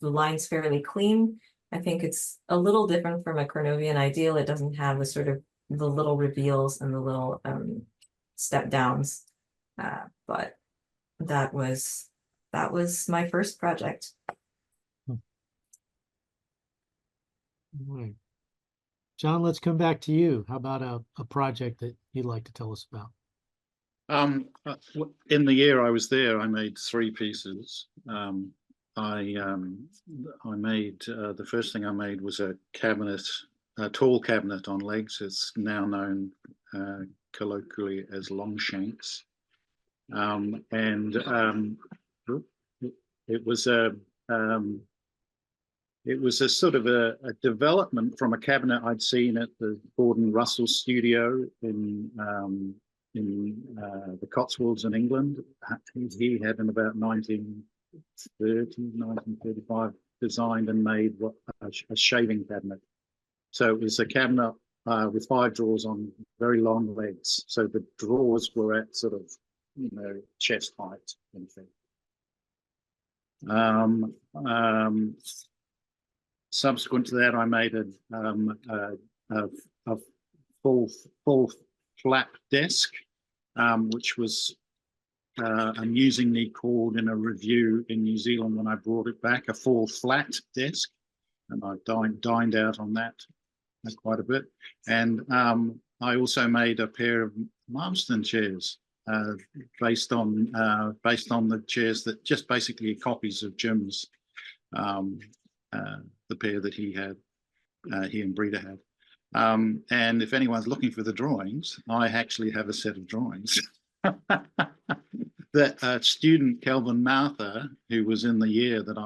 the lines fairly clean. I think it's a little different from a Krenovian ideal. It doesn't have the sort of the little reveals and the little step downs, but that was my first project. Right. John, let's come back to you. How about a project that you'd like to tell us about? In the year I was there, I made 3 pieces. I made the first thing I made was a cabinet, a tall cabinet on legs. It's now known colloquially as Longshanks, and it was a sort of a development from a cabinet I'd seen at the Gordon Russell studio in the Cotswolds in England. He had in about 1935 designed and made a shaving cabinet. So it was a cabinet with 5 drawers on very long legs. So the drawers were at sort of, chest height. In fact. Subsequent to that, I made a full flap desk, which was amusingly called in a review in New Zealand when I brought it back a full flat desk, and I dined out on that quite a bit. And I also made a pair of Marston chairs based on the chairs that just basically copies of Jim's. The pair that he and Brita had. And if anyone's looking for the drawings, I actually have a set of drawings. That student, Kelvin Martha, who was in the year that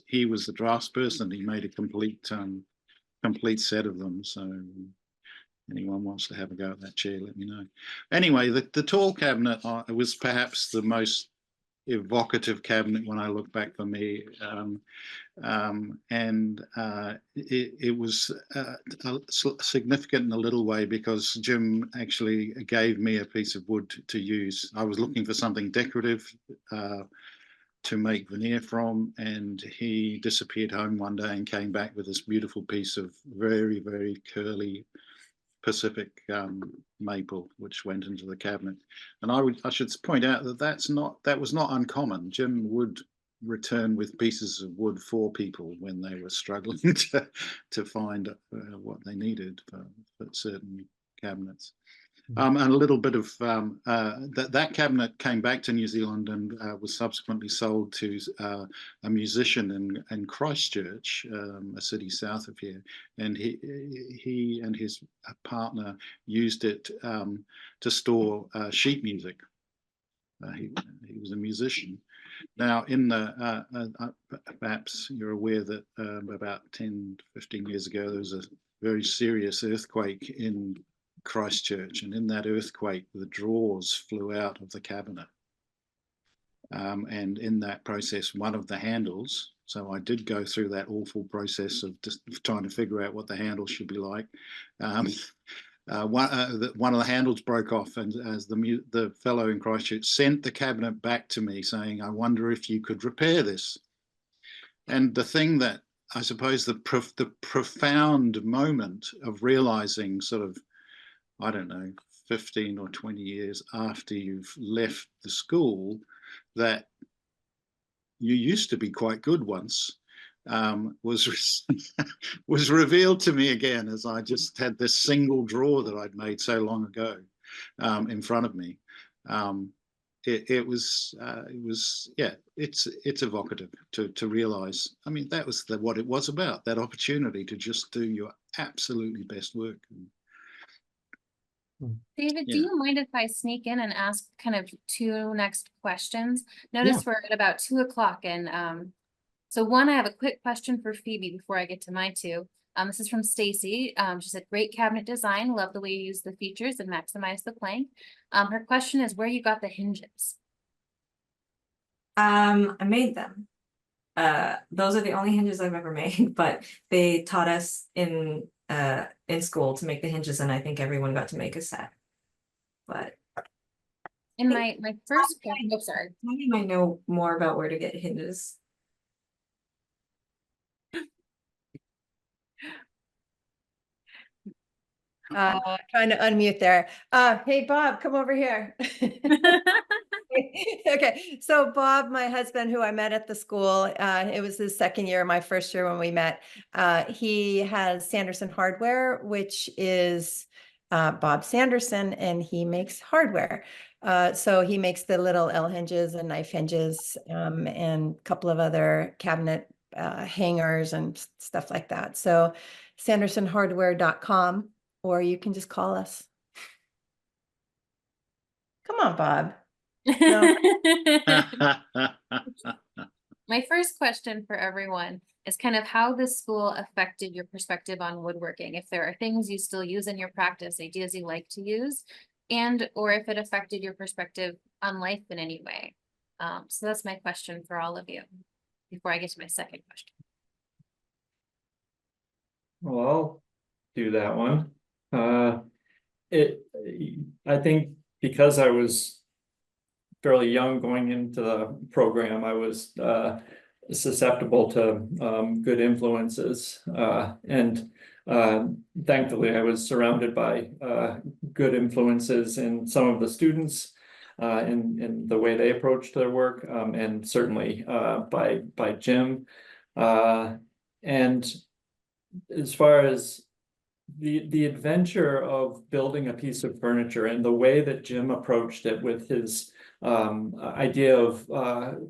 he was the draftsperson. He made a complete set of them. So anyone wants to have a go at that chair, let me know. Anyway, the tall cabinet was perhaps the most evocative cabinet when I look back for me. It was significant in a little way because Jim actually gave me a piece of wood to use. I was looking for something decorative to make veneer from, and he disappeared home one day and came back with this beautiful piece of very, very curly Pacific maple, which went into the cabinet. And I should point out that was not uncommon. Jim would return with pieces of wood for people when they were struggling to find what they needed for certain cabinets. And a little bit of that cabinet came back to New Zealand and was subsequently sold to a musician in Christchurch, a city south of here, and he and his partner used it to store sheet music. He was a musician. Now, in the perhaps you're aware that about 10, 15 years ago, there was a very serious earthquake in Christchurch, and in that earthquake, the drawers flew out of the cabinet. And in that process, one of the handles, so I did go through that awful process of just trying to figure out what the handle should be like. One of the handles broke off, and as the fellow in Christchurch sent the cabinet back to me saying, "I wonder if you could repair this." And the thing that I suppose the profound moment of realizing, sort of, I don't know, 15 or 20 years after you've left the school, that you used to be quite good once, was was revealed to me again as I just had this single drawer that I'd made so long ago in front of me. It was it's evocative to realize. I mean, that was what it was about, that opportunity to just do your absolutely best work. David, do Yeah. you mind if I sneak in and ask kind of 2 next questions? Notice we're at about 2 o'clock, and so one, I have a quick question for Phoebe before I get to my 2. This is from Stacy. She said, "Great cabinet design. Love the way you use the features and maximize the plank." Her question is where you got the hinges. I made them. Those are the only hinges I've ever made, but they taught us in school to make the hinges, and I think everyone got to make a set. But In my first question, oh, sorry. you might know more about where to get hinges. Trying to unmute there. Hey, Bob, come over here. Okay, so Bob, my husband, who I met at the school, it was his second year, my first year when we met. He has Sanderson Hardware, which is Bob Sanderson, and he makes hardware. So he makes the little L hinges and knife hinges, and a couple of other cabinet hangers and stuff like that. So sandersonhardware.com, or you can just call us. Come on, Bob. No. My first question for everyone is kind of how this school affected your perspective on woodworking. If there are things you still use in your practice, ideas you like to use, and or if it affected your perspective on life in any way. So that's my question for all of you before I get to my second question. Well, I'll do that one. I think because I was fairly young going into the program, I was susceptible to good influences, and thankfully I was surrounded by good influences in some of the students, in the way they approached their work, and certainly by Jim, and as far as the adventure of building a piece of furniture and the way that Jim approached it with his idea of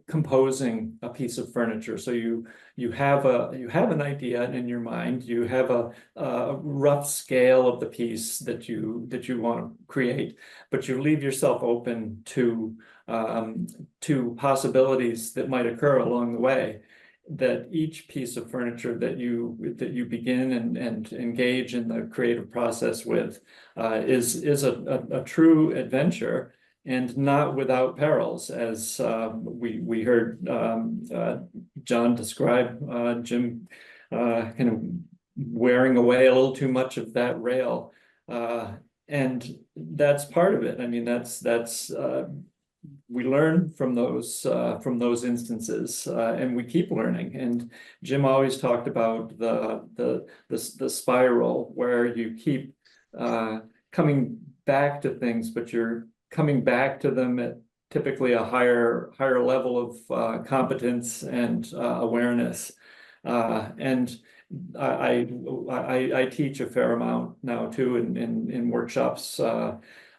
composing a piece of furniture. So you have an idea in your mind, you have a rough scale of the piece that you want to create, but you leave yourself open to possibilities that might occur along the way. That each piece of furniture that you begin and engage in the creative process with is a true adventure, and not without perils, as we heard John describe Jim kind of wearing away a little too much of that rail, and that's part of it. I mean, that's we learn from those instances, and we keep learning. And Jim always talked about the spiral where you keep coming back to things, but you're coming back to them at typically a higher level of competence and awareness. And I teach a fair amount now too in workshops,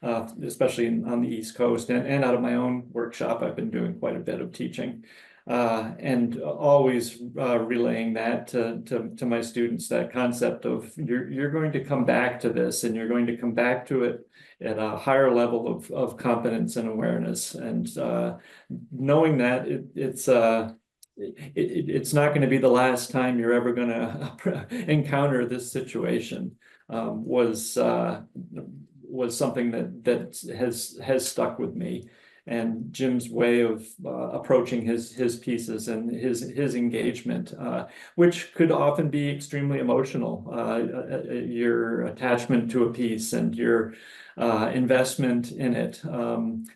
especially on the East Coast, and out of my own workshop. I've been doing quite a bit of teaching, and always relaying that to my students, that concept of you're going to come back to this, and you're going to come back to it at a higher level of competence and awareness, and knowing that it's not going to be the last time you're ever going to encounter this situation, was something that has stuck with me. And Jim's way of approaching his pieces and his engagement, which could often be extremely emotional, your attachment to a piece and your investment in it,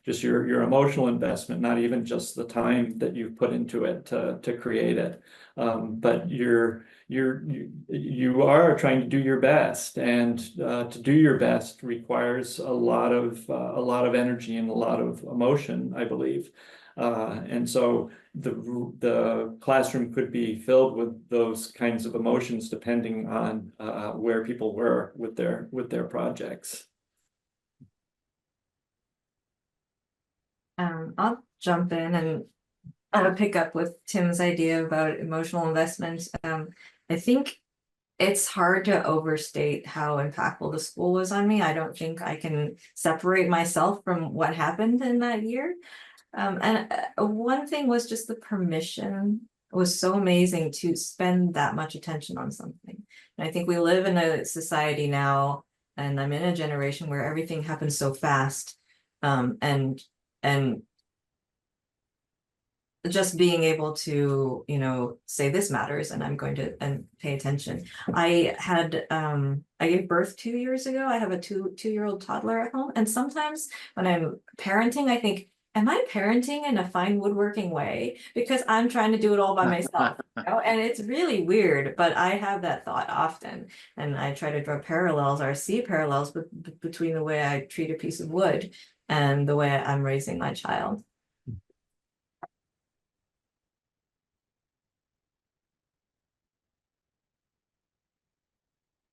just your emotional investment, not even just the time that you put into it to create it, but you are trying to do your best, and to do your best requires a lot of energy and a lot of emotion, I believe. And so the classroom could be filled with those kinds of emotions depending on where people were with their projects. I'll jump in and pick up with Tim's idea about emotional investment. I think it's hard to overstate how impactful the school was on me. I don't think I can separate myself from what happened in that year. And one thing was just the permission. It was so amazing to spend that much attention on something. And I think we live in a society now, and I'm in a generation where everything happens so fast. And just being able to, say this matters and I'm going to pay attention. I gave birth 2 years ago. I have a two-year-old toddler at home. And sometimes when I'm parenting, I think, am I parenting in a fine woodworking way? Because I'm trying to do it all by myself. And it's really weird, but I have that thought often. And I try to draw parallels or see parallels between the way I treat a piece of wood and the way I'm raising my child.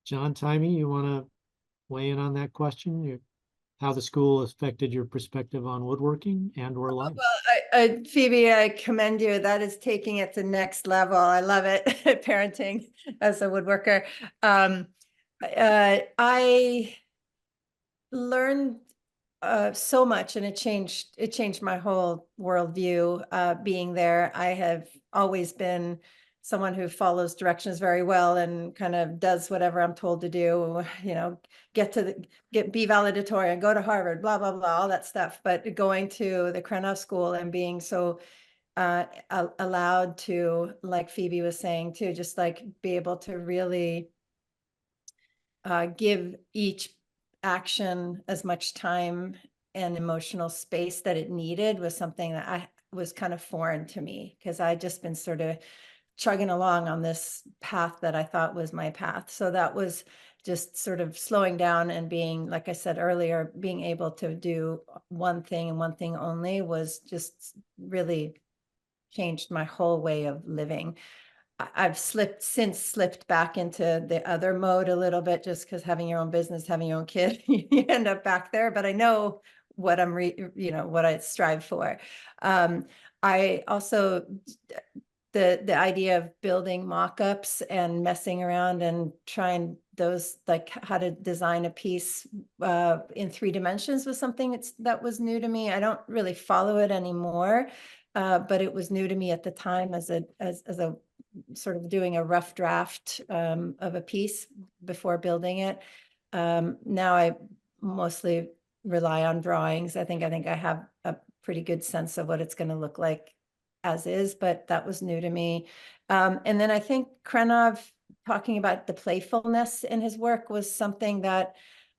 John, Taimi, you want to weigh in on that question? How the school affected your perspective on woodworking and or life? Well, Phoebe, I commend you. That is taking it to next level. I love it. Parenting as a woodworker. I learned so much, and it changed my whole worldview being there. I have always been someone who follows directions very well and kind of does whatever I'm told to do, you know, be valedictorian, go to Harvard, blah, blah, blah, all that stuff. But going to the Krenov School and being so allowed to, like Phoebe was saying too, just like be able to really give each action as much time and emotional space that it needed was something that I was kind of foreign to me, because I'd just been sort of chugging along on this path that I thought was my path. So that was just sort of slowing down and being, like I said earlier, being able to do one thing and one thing only was just really changed my whole way of living. I've since slipped back into the other mode a little bit, just because having your own business, having your own kid, you end up back there, but I know what what I strive for. I also, the idea of building mock-ups and messing around and trying those, like how to design a piece in 3 dimensions was something that was new to me. I don't really follow it anymore, but it was new to me at the time as a sort of doing a rough draft of a piece before building it. Now I mostly rely on drawings. I think I have a pretty good sense of what it's going to look like as is, but that was new to me. And then I think Krenov talking about the playfulness in his work was something that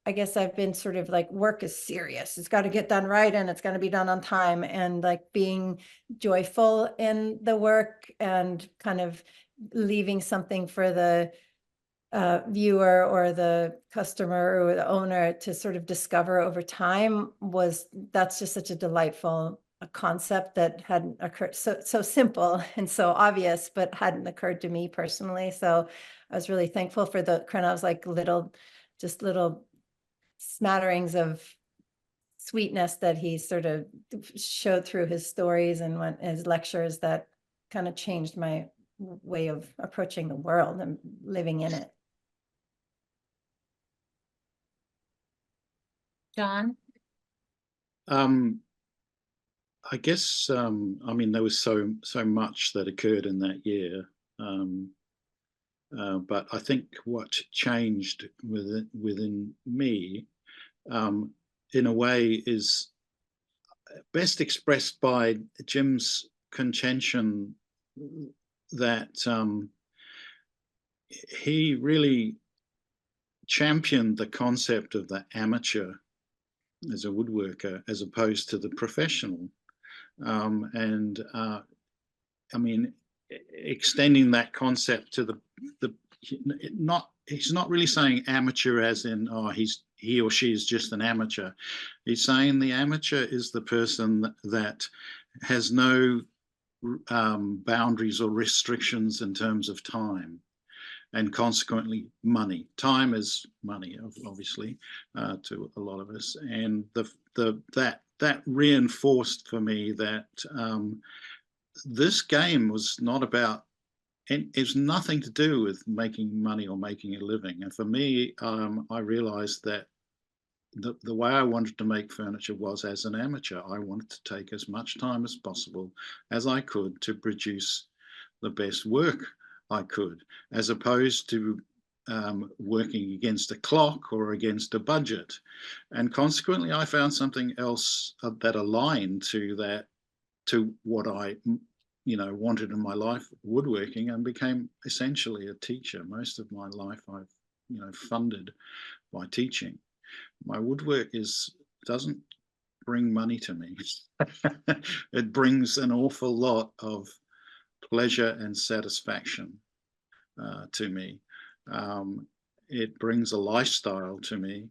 I guess I've been sort of like, work is serious. It's got to get done right, and it's going to be done on time, and like being joyful in the work and kind of leaving something for the viewer or the customer or the owner to sort of discover over time. That's just such a delightful concept that hadn't occurred, so simple and so obvious, but hadn't occurred to me personally. So I was really thankful for the Krenov's like little smatterings of sweetness that he sort of showed through his stories and his lectures that kind of changed my way of approaching the world and living in it. John? I guess, I mean, there was so much that occurred in that year. But I think what changed within me, in a way, is best expressed by Jim's contention that he really championed the concept of the amateur as a woodworker as opposed to the professional. I mean, extending that concept to he's not really saying amateur as in, oh, he or she is just an amateur. He's saying the amateur is the person that has no boundaries or restrictions in terms of time, and consequently money. Time is money, obviously, to a lot of us, and that reinforced for me that this game was not about, and it's nothing to do with making money or making a living. And for me, I realized that the way I wanted to make furniture was as an amateur. I wanted to take as much time as possible as I could to produce the best work I could, as opposed to working against a clock or against a budget. And consequently, I found something else that aligned to what I wanted in my life, woodworking, and became essentially a teacher. Most of my life I've funded by teaching. My woodwork doesn't bring money to me. It brings an awful lot of pleasure and satisfaction to me. It brings a lifestyle to me,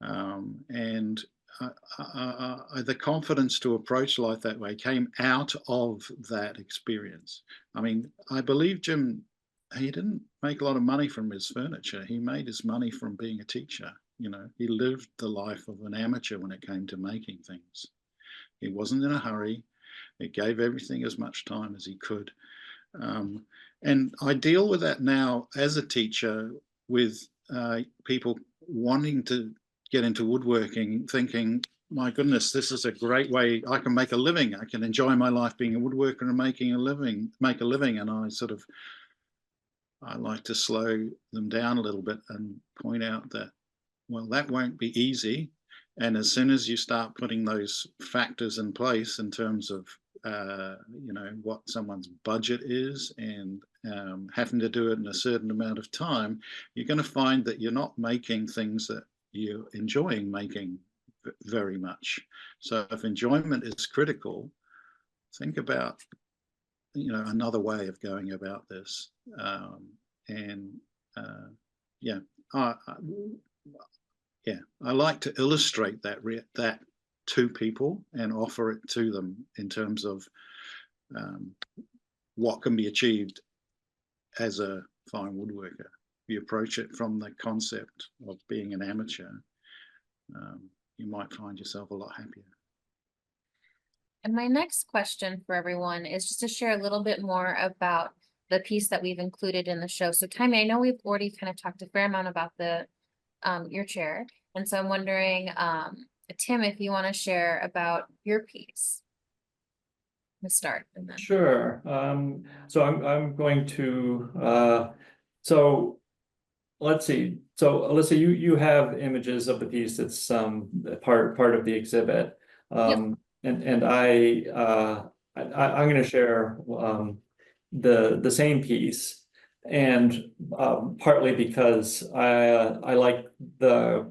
and the confidence to approach life that way came out of that experience. I mean, I believe Jim he didn't make a lot of money from his furniture. He made his money from being a teacher. You know, he lived the life of an amateur when it came to making things. He wasn't in a hurry. He gave everything as much time as he could. And I deal with that now as a teacher with people wanting to get into woodworking, thinking, my goodness, this is a great way I can make a living. I can enjoy my life being a woodworker and make a living. And I like to slow them down a little bit and point out that, well, that won't be easy. And as soon as you start putting those factors in place in terms of, you know, what someone's budget is and having to do it in a certain amount of time, you're going to find that you're not making things that you're enjoying making very much. So if enjoyment is critical, think about, you know, another way of going about this. Yeah, I like to illustrate that to people and offer it to them in terms of what can be achieved as a fine woodworker. If you approach it from the concept of being an amateur, you might find yourself a lot happier. And my next question for everyone is just to share a little bit more about the piece that we've included in the show. So Taimi, I know we've already kind of talked a fair amount about the your chair. And so I'm wondering, Tim, if you want to share about your piece. Let's start. And then... Sure. So I'm going to, so let's see. So Alyssa, you have images of the piece that's part of the exhibit. Yep. And I'm going to share the same piece, and partly because I like the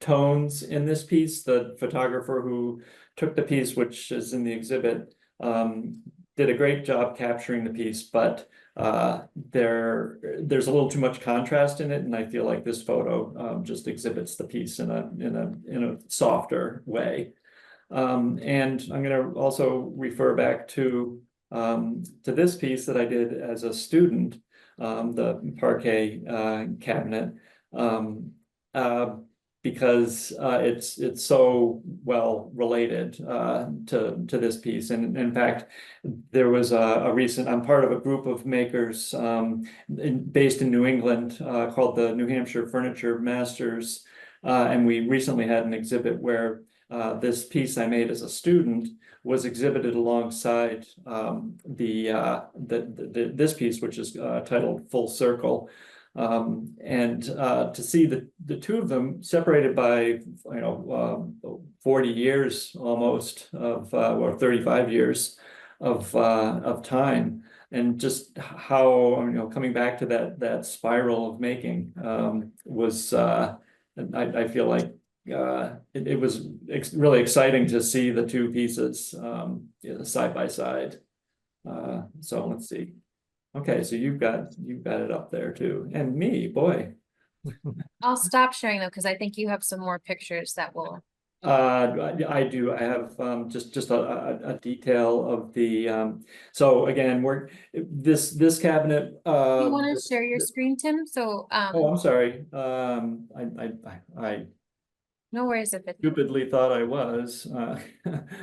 tones in this piece. The photographer who took the piece, which is in the exhibit, did a great job capturing the piece, but there's a little too much contrast in it, and I feel like this photo just exhibits the piece in a softer way. And I'm going to also refer back to this piece that I did as a student, the parquet cabinet, because it's so well related to this piece. And in fact, there was a recent, I'm part of a group of makers based in New England called the New Hampshire Furniture Masters. And we recently had an exhibit where this piece I made as a student was exhibited alongside this piece, which is titled Full Circle. And to see the two of them separated by 40 years almost of or 35 years of time, and just how coming back to that spiral of making was I feel like it was really exciting to see the two pieces side by side. So let's see. Okay, so you've got it up there too, and me, boy. I'll stop sharing though, because I think you have some more pictures that will. I do. I have just a detail of the. So again, this cabinet. You want to share your screen, Tim? So. Oh, I'm sorry. I No worries if it's. Stupidly thought I was.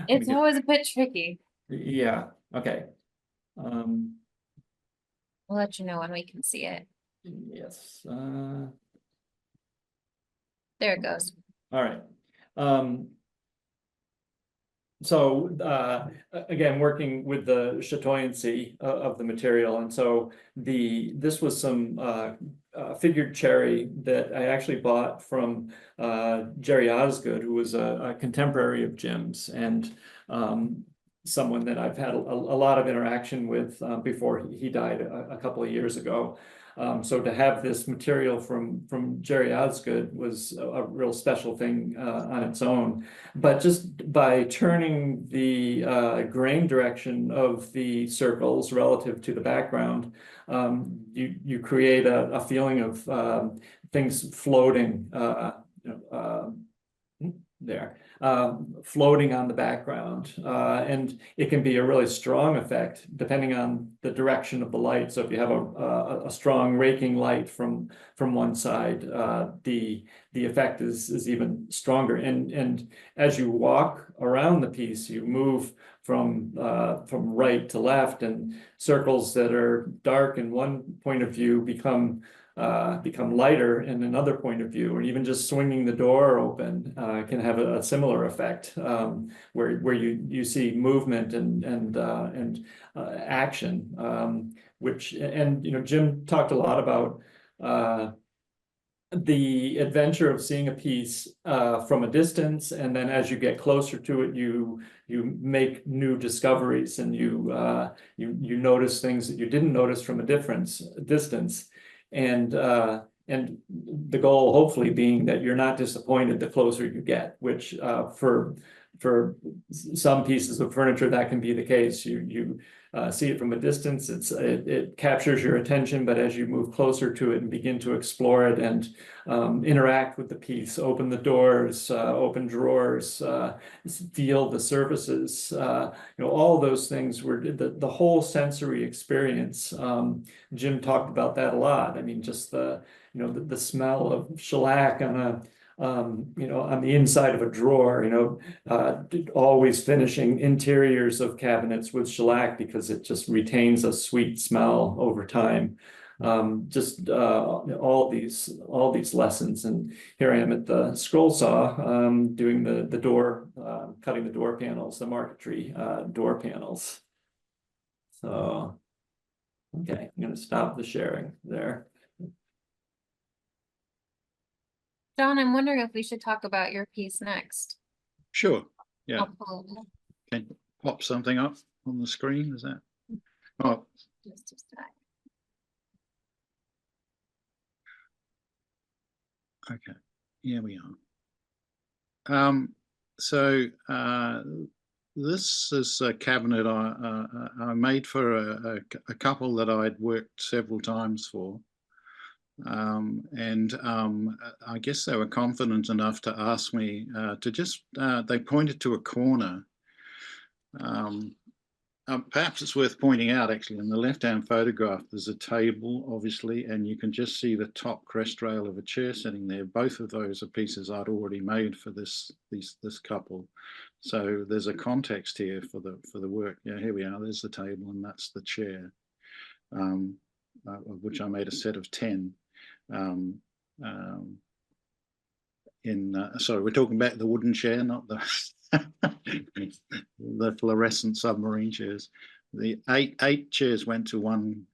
It's always a bit tricky. Yeah. Okay. We'll let you know when we can see it. Yes. There it goes. All right. So again, working with the chatoyancy of the material, and so this was some figured cherry that I actually bought from Jerry Osgood, who was a contemporary of Jim's, and someone that I've had a lot of interaction with before he died a couple of years ago. So to have this material from Jerry Osgood was a real special thing on its own. But just by turning the grain direction of the circles relative to the background, you create a feeling of things floating there. floating on the background. And it can be a really strong effect depending on the direction of the light. So if you have a strong raking light from one side, the effect is even stronger. And as you walk around the piece, you move from right to left, and circles that are dark in one point of view become lighter in another point of view, or even just swinging the door open can have a similar effect, where you see movement and action, which, and Jim talked a lot about the adventure of seeing a piece from a distance, and then as you get closer to it, you make new discoveries, and you notice things that you didn't notice from a distance. And the goal hopefully being that you're not disappointed the closer you get, which for some pieces of furniture that can be the case. You see it from a distance, it captures your attention, but as you move closer to it and begin to explore it and interact with the piece, open the doors, open drawers, feel the surfaces, all those things were the whole sensory experience. Jim talked about that a lot. I mean, just the smell of shellac on on the inside of a drawer, always finishing interiors of cabinets with shellac because it just retains a sweet smell over time. Just all these lessons. And here I am at the scroll saw, doing the door, cutting the door panels, the marquetry door panels. So, okay, I'm going to stop the sharing there. John, I'm wondering if we should talk about your piece next. Sure. Yeah. Oh, Can you pop something up on the screen? Is that? Oh, just a sec. okay. Here we are. So this is a cabinet I made for a couple that I'd worked several times for. I guess they were confident enough to ask me to just, they pointed to a corner. Perhaps it's worth pointing out, actually, in the left-hand photograph, there's a table, obviously, and you can just see the top crest rail of a chair sitting there. Both of those are pieces I'd already made for this couple. So there's a context here for the work. Yeah, here we are. There's the table, and that's the chair, of which I made a set of 10. Sorry, we're talking about the wooden chair, not the the fluorescent submarine chairs. The eight chairs went to one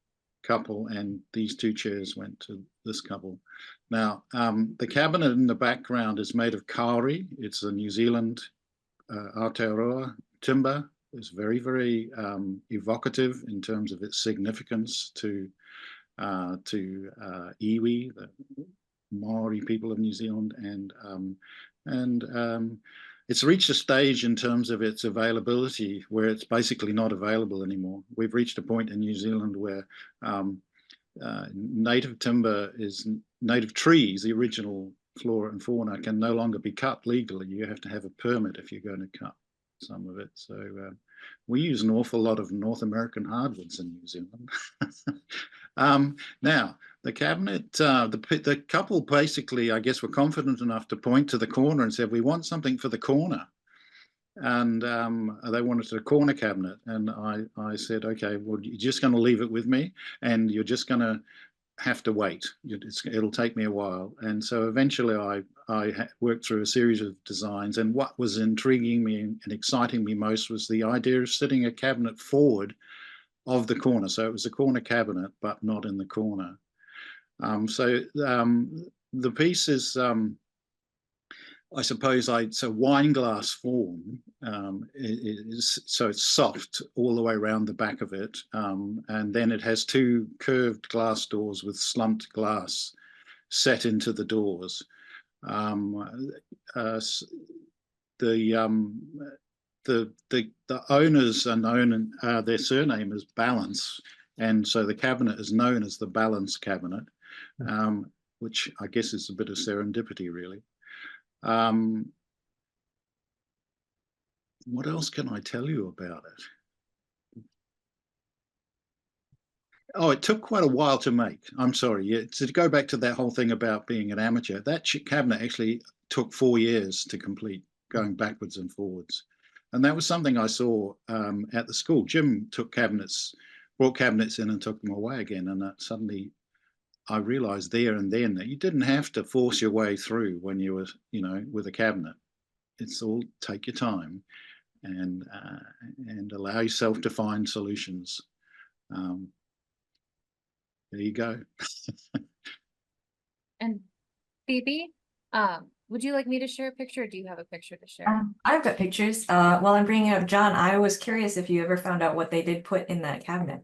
couple, and these 2 chairs went to this couple. Now, the cabinet in the background is made of kauri. It's a New Zealand Aotearoa timber. It's very, very evocative in terms of its significance to iwi, the Maori people of New Zealand, and it's reached a stage in terms of its availability where it's basically not available anymore. We've reached a point in New Zealand where native trees, the original flora and fauna, can no longer be cut legally. You have to have a permit if you're going to cut some of it. So we use an awful lot of North American hardwoods in New Zealand. Now, the cabinet, the couple basically, I guess, were confident enough to point to the corner and said, we want something for the corner. And they wanted a corner cabinet. And I said, okay, well, you're just going to leave it with me, and you're just going to have to wait. It'll take me a while. And so eventually I worked through a series of designs, and what was intriguing me and exciting me most was the idea of sitting a cabinet forward of the corner. So it was a corner cabinet, but not in the corner. The piece is, I suppose, it's a wine glass form. So it's soft all the way around the back of it. And then it has 2 curved glass doors with slumped glass set into the doors. The owners are known, their surname is Balance, and so the cabinet is known as the Balance cabinet, which I guess is a bit of serendipity, really. what else can I tell you about it? Oh, it took quite a while to make. I'm sorry. Yeah, to go back to that whole thing about being an amateur, that cabinet actually took 4 years to complete, going backwards and forwards. And that was something I saw at the school. Jim brought cabinets in and took them away again. And suddenly I realized there and then that you didn't have to force your way through when you were, with a cabinet. It's all take your time and allow yourself to find solutions. There you go. And Phoebe, would you like me to share a picture, or do you have a picture to share? I've got pictures. While I'm bringing it up, John, I was curious if you ever found out what they did put in that cabinet.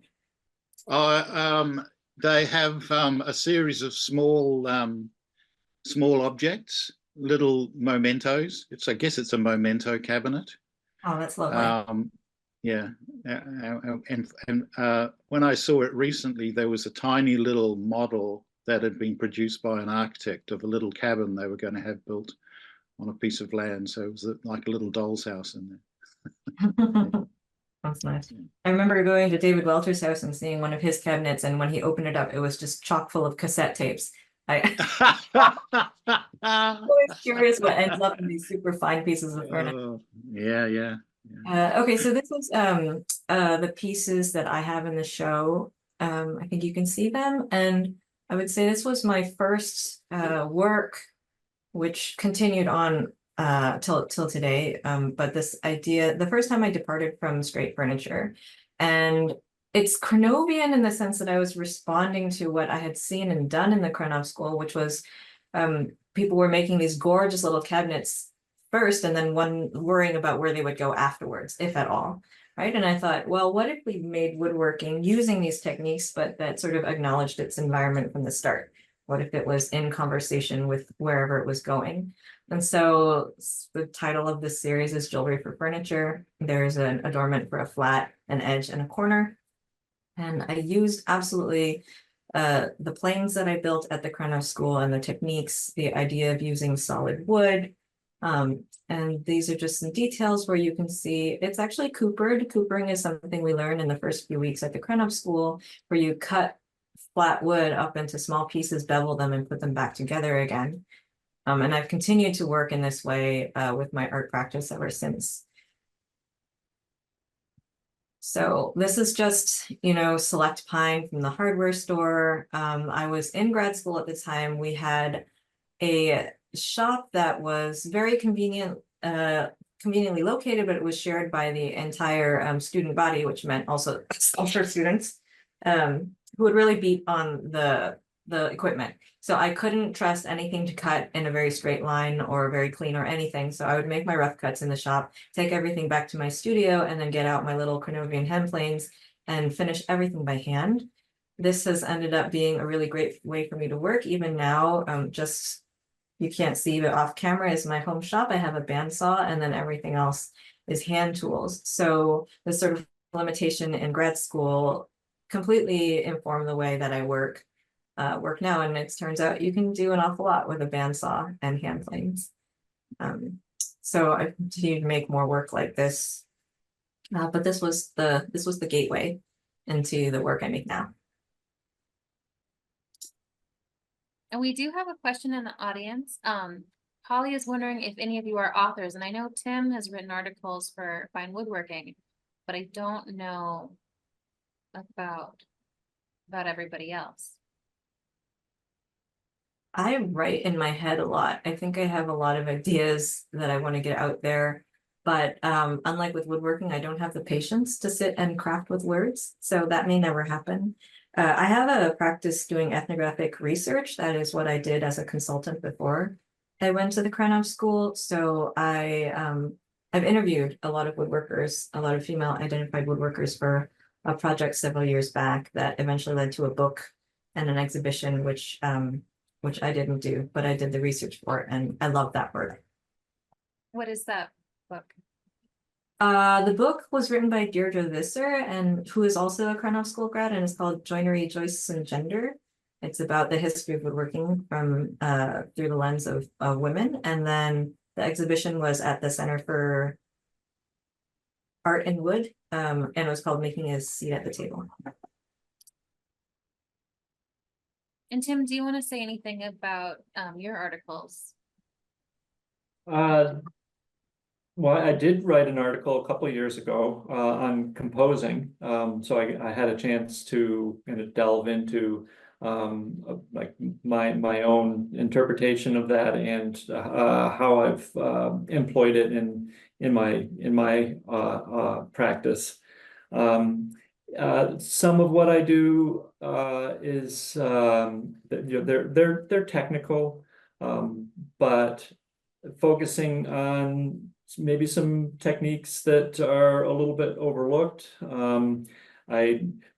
They have a series of small objects, little mementos. I guess it's a memento cabinet. Oh, that's lovely. Yeah, and when I saw it recently, there was a tiny little model that had been produced by an architect of a little cabin they were going to have built on a piece of land. So it was like a little doll's house in there. That's nice. I remember going to David Welter's house and seeing one of his cabinets, and when he opened it up, it was just chock full of cassette tapes. I'm always curious what ends up in these super fine pieces of furniture. Yeah. Okay, so this was the pieces that I have in the show. I think you can see them, and I would say this was my first work, which continued on till today. But this idea, the first time I departed from straight furniture, and it's Krenovian in the sense that I was responding to what I had seen and done in the Krenov School, which was people were making these gorgeous little cabinets first, and then worrying about where they would go afterwards, if at all, right? And I thought, well, what if we made woodworking using these techniques, but that sort of acknowledged its environment from the start? What if it was in conversation with wherever it was going? And so the title of this series is Jewelry for Furniture. There's an adornment for a flat, an edge, and a corner. And I used absolutely the planes that I built at the Krenov School and the techniques, the idea of using solid wood. And these are just some details where you can see it's actually coopered. Coopering is something we learn in the first few weeks at the Krenov School, where you cut flat wood up into small pieces, bevel them, and put them back together again. And I've continued to work in this way with my art practice ever since. So this is just, select pine from the hardware store. I was in grad school at the time. We had a shop that was very convenient, conveniently located, but it was shared by the entire student body, which meant also sculpture students who would really beat on the equipment. So I couldn't trust anything to cut in a very straight line or very clean or anything. So I would make my rough cuts in the shop, take everything back to my studio, and then get out my little Krenovian hem planes and finish everything by hand. This has ended up being a really great way for me to work. Even now, you can't see, but off camera is my home shop. I have a bandsaw, and then everything else is hand tools. So the sort of limitation in grad school completely informed the way that I work now, and it turns out you can do an awful lot with a bandsaw and hand planes. So I continue to make more work like this, but this was the gateway into the work I make now. And we do have a question in the audience. Holly is wondering if any of you are authors, and I know Tim has written articles for Fine Woodworking, but I don't know about everybody else. I write in my head a lot. I think I have a lot of ideas that I want to get out there, but unlike with woodworking, I don't have the patience to sit and craft with words, so that may never happen. I have a practice doing ethnographic research. That is what I did as a consultant before I went to the Krenov School. So I've interviewed a lot of woodworkers, a lot of female identified woodworkers for a project several years back that eventually led to a book and an exhibition, which I didn't do, but I did the research for it, and I love that work. What is that book? The book was written by Deirdre Visser, and who is also a Krenov School grad, and it's called Joinery, Joists, and Gender. It's about the history of woodworking from through the lens of women. And then the exhibition was at the Center for art and wood, and it was called Making a Seat at the Table. And Tim, do you want to say anything about your articles? Well, I did write an article a couple of years ago on composing. So I had a chance to kind of delve into like my own interpretation of that and how I've employed it in my practice. Some of what I do is they're technical, but focusing on maybe some techniques that are a little bit overlooked.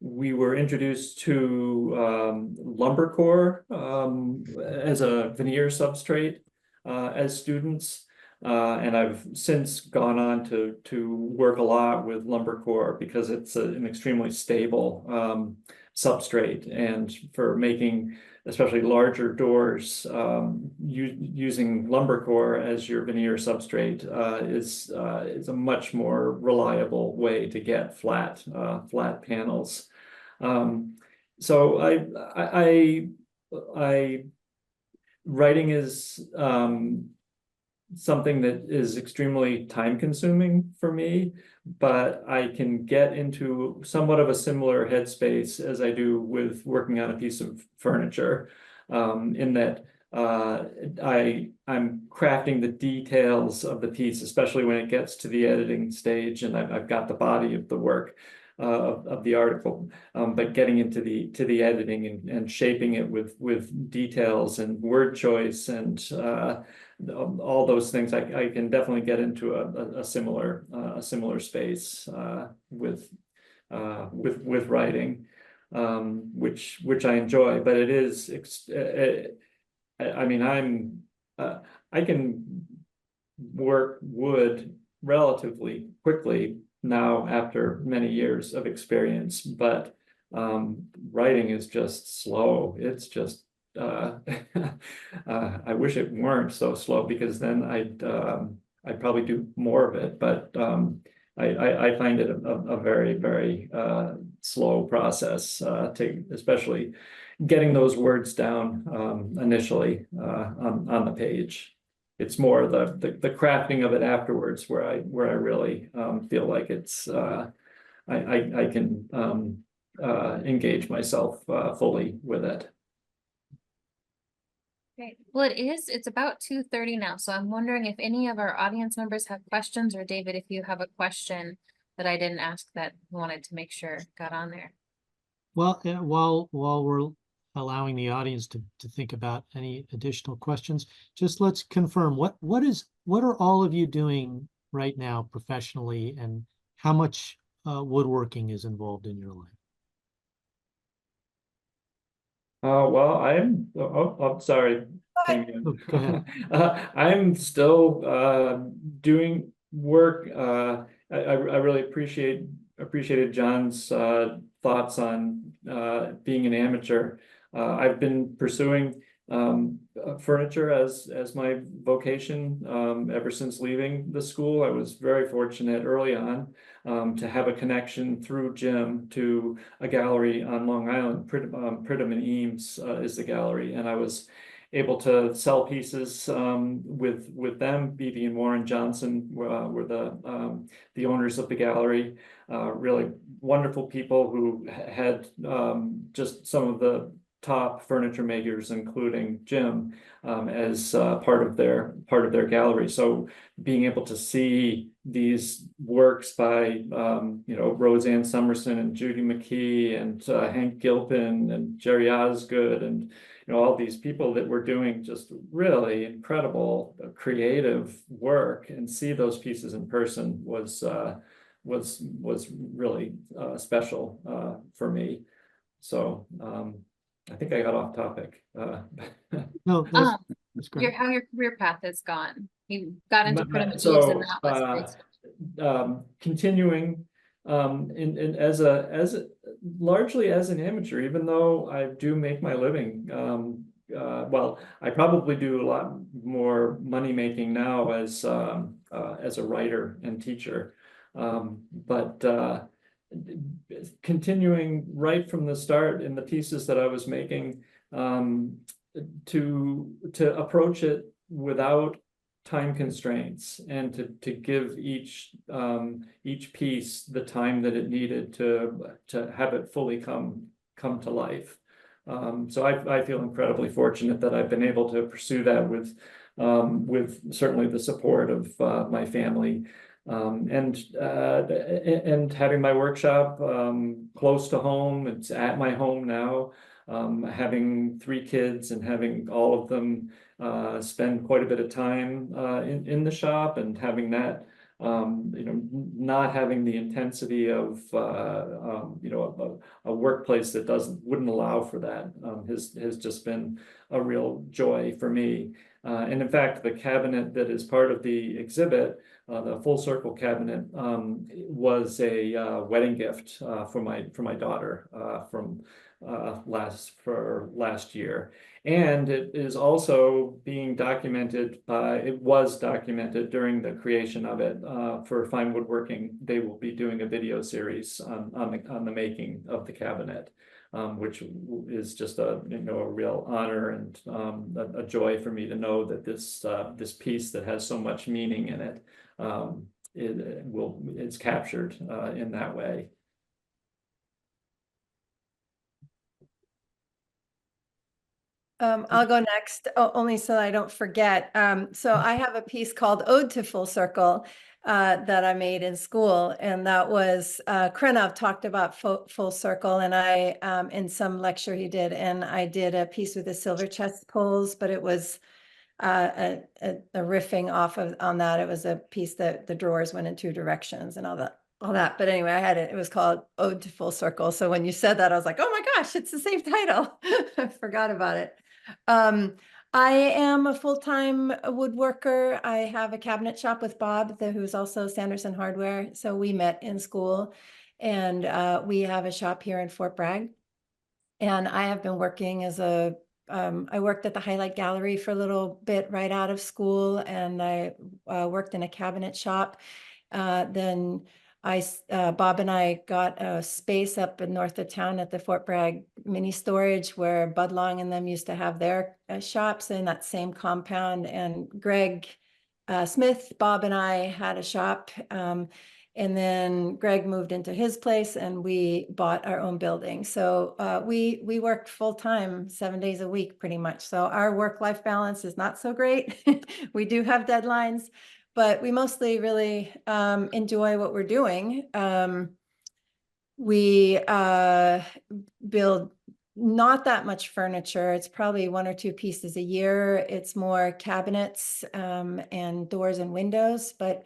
We were introduced to lumber core as a veneer substrate as students. And I've since gone on to work a lot with lumber core because it's an extremely stable substrate, and for making especially larger doors, using lumber core as your veneer substrate is a much more reliable way to get flat panels. So I writing is something that is extremely time consuming for me, but I can get into somewhat of a similar headspace as I do with working on a piece of furniture, in that I'm crafting the details of the piece, especially when it gets to the editing stage, and I've got the body of the work of the article, but getting into the editing and shaping it with details and word choice and all those things, I can definitely get into a similar space with writing, which I enjoy. But it is, I mean, I can work wood relatively quickly now after many years of experience, but writing is just slow. It's just I wish it weren't so slow, because then I'd probably do more of it, but I find it a very, very slow process, especially getting those words down initially on the page. It's more the crafting of it afterwards where I really feel like it's I can engage myself fully with it. Great. Well, it's about 2:30 now, so I'm wondering if any of our audience members have questions, or David, if you have a question that I didn't ask that you wanted to make sure got on there. Well, while we're allowing the audience to think about any additional questions, just let's confirm what are all of you doing right now professionally, and how much woodworking is involved in your life? Well, I'm sorry. Oh, go ahead. I'm still doing work. I really appreciated John's thoughts on being an amateur. I've been pursuing furniture as my vocation ever since leaving the school. I was very fortunate early on to have a connection through Jim to a gallery on Long Island. Pridham and Eames is the gallery, and I was able to sell pieces with them. Beebe and Warren Johnson were the owners of the gallery. Really wonderful people who had just some of the top furniture makers, including Jim, as part of their gallery. So being able to see these works by Roseanne Summerson and Judy McKee and Hank Gilpin and Jerry Osgood, and all these people that were doing just really incredible creative work, and see those pieces in person was really special for me. So I think I got off topic. No, that's great. How your career path has gone. You got into Pridham and Eames, So and that was continuing in as largely as an amateur, even though I do make my living. Well, I probably do a lot more money making now as a writer and teacher. But continuing right from the start in the pieces that I was making, to approach it without time constraints, and to give each piece the time that it needed to have it fully come to life. So I feel incredibly fortunate that I've been able to pursue that with certainly the support of my family. And having my workshop close to home. It's at my home now. Having 3 kids and having all of them spend quite a bit of time in the shop, and having that, not having the intensity of a workplace that wouldn't allow for that, has just been a real joy for me. And in fact, the cabinet that is part of the exhibit, the full circle cabinet, was a wedding gift for my daughter from last year. And it is also being documented it was documented during the creation of it. For Fine Woodworking, they will be doing a video series on the making of the cabinet, which is just a real honor and a joy for me to know that this piece that has so much meaning in it, it's captured in that way. I'll go next, only so I don't forget. So I have a piece called Ode to Full Circle that I made in school, and that was Krenov talked about full circle, and I in some lecture he did, and I did a piece with the silver chest pulls, but it was a riffing off of on that. It was a piece that the drawers went in 2 directions and all that. But anyway, I had it. It was called Ode to Full Circle. So when you said that, I was like, oh my gosh, it's the same title. I forgot about it. I am a full-time woodworker. I have a cabinet shop with Bob, who's also Sanderson Hardware. So we met in school, and we have a shop here in Fort Bragg. And I have been working as I worked at the Highlight Gallery for a little bit right out of school, and I worked in a cabinet shop. Then Bob and I got a space up in north of town at the Fort Bragg mini storage, where Bud Long and them used to have their shops in that same compound. And Greg Smith, Bob and I had a shop. And then Greg moved into his place, and we bought our own building. So we worked full time, 7 days a week, pretty much. So our work-life balance is not so great. We do have deadlines, but we mostly really enjoy what we're doing. We build not that much furniture. It's probably 1 or 2 pieces a year. It's more cabinets and doors and windows, but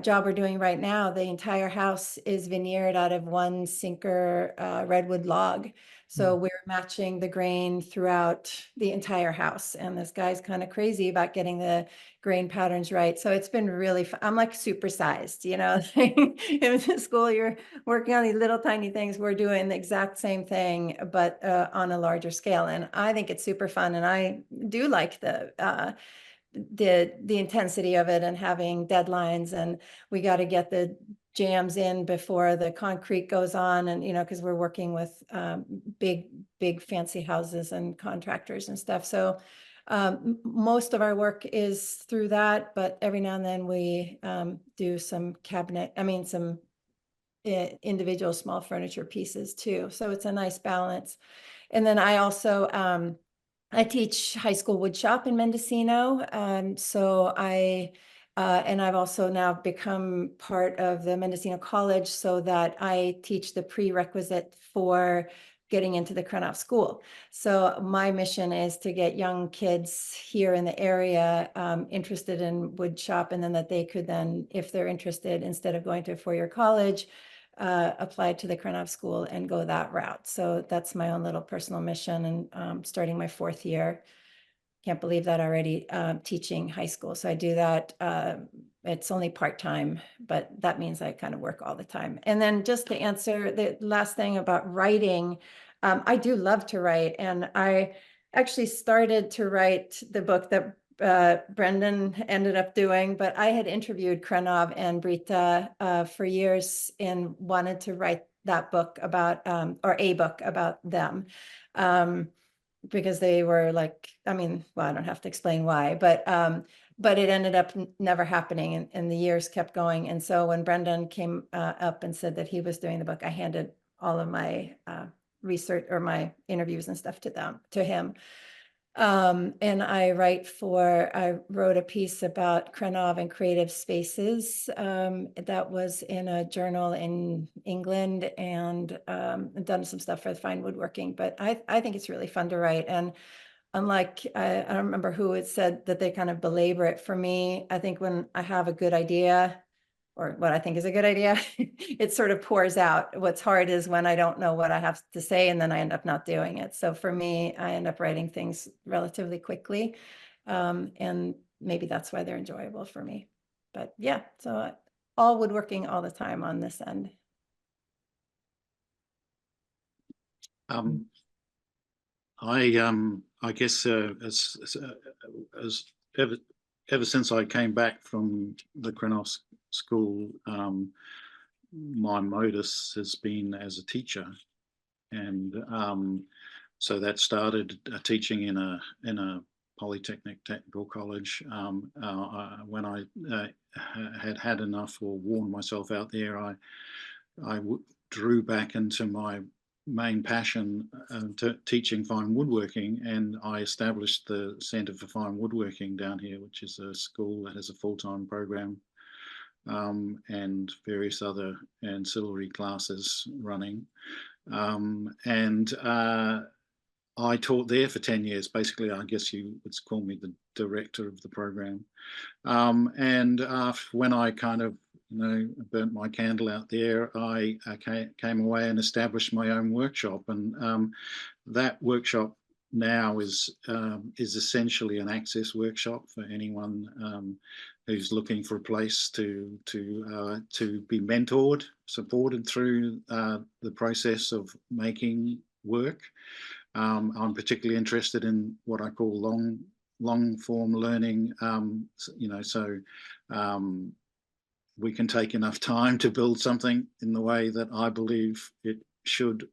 job we're doing right now, the entire house is veneered out of 1 sinker redwood log. So we're matching the grain throughout the entire house. And this guy's kind of crazy about getting the grain patterns right. So it's been really fun. I'm like supersized, in school, you're working on these little tiny things. We're doing the exact same thing, but on a larger scale. And I think it's super fun. And I do like the intensity of it, and having deadlines, and we got to get the jams in before the concrete goes on, and because we're working with big fancy houses and contractors and stuff. So most of our work is through that, but every now and then we do some some individual small furniture pieces too. So it's a nice balance. And then I also I teach high school wood shop in Mendocino. And I've also now become part of the Mendocino College, so that I teach the prerequisite for getting into the Krenov School. So my mission is to get young kids here in the area interested in wood shop, and then that they could then, if they're interested, instead of going to a 4-year college, apply to the Krenov School and go that route. So that's my own little personal mission, and starting my 4th year. Can't believe that already, teaching high school. So I do that. It's only part-time, but that means I kind of work all the time. And then just to answer the last thing about writing, I do love to write. And I actually started to write the book that Brendan ended up doing, but I had interviewed Krenov and Brita for years and wanted to write that book about, or a book about them. Because they were like, I mean, well, I don't have to explain why, but it ended up never happening, and the years kept going. And so when Brendan came up and said that he was doing the book, I handed all of my research or my interviews and stuff to him. And I wrote a piece about Krenov and creative spaces that was in a journal in England, and done some stuff for Fine Woodworking. But I think it's really fun to write. And unlike, I don't remember who it said that they kind of belabor it. For me, I think when I have a good idea, or what I think is a good idea, it sort of pours out. What's hard is when I don't know what I have to say and then I end up not doing it. So for me, I end up writing things relatively quickly. And maybe that's why they're enjoyable for me. But yeah, so all woodworking all the time on this end. I guess as ever since I came back from the Krenov School, my modus has been as a teacher, and so that started teaching in a polytechnic technical college. When I had enough or worn myself out there, I drew back into my main passion, teaching fine woodworking, and I established the Centre for Fine Woodworking down here, which is a school that has a full-time program, and various other ancillary classes running. I taught there for 10 years. Basically, I guess you would call me the director of the program. When I kind of burnt my candle out there, I came away and established my own workshop, and that workshop now is essentially an access workshop for anyone who's looking for a place to be mentored, supported through the process of making work. I'm particularly interested in what I call long form learning, so we can take enough time to build something in the way that I believe it should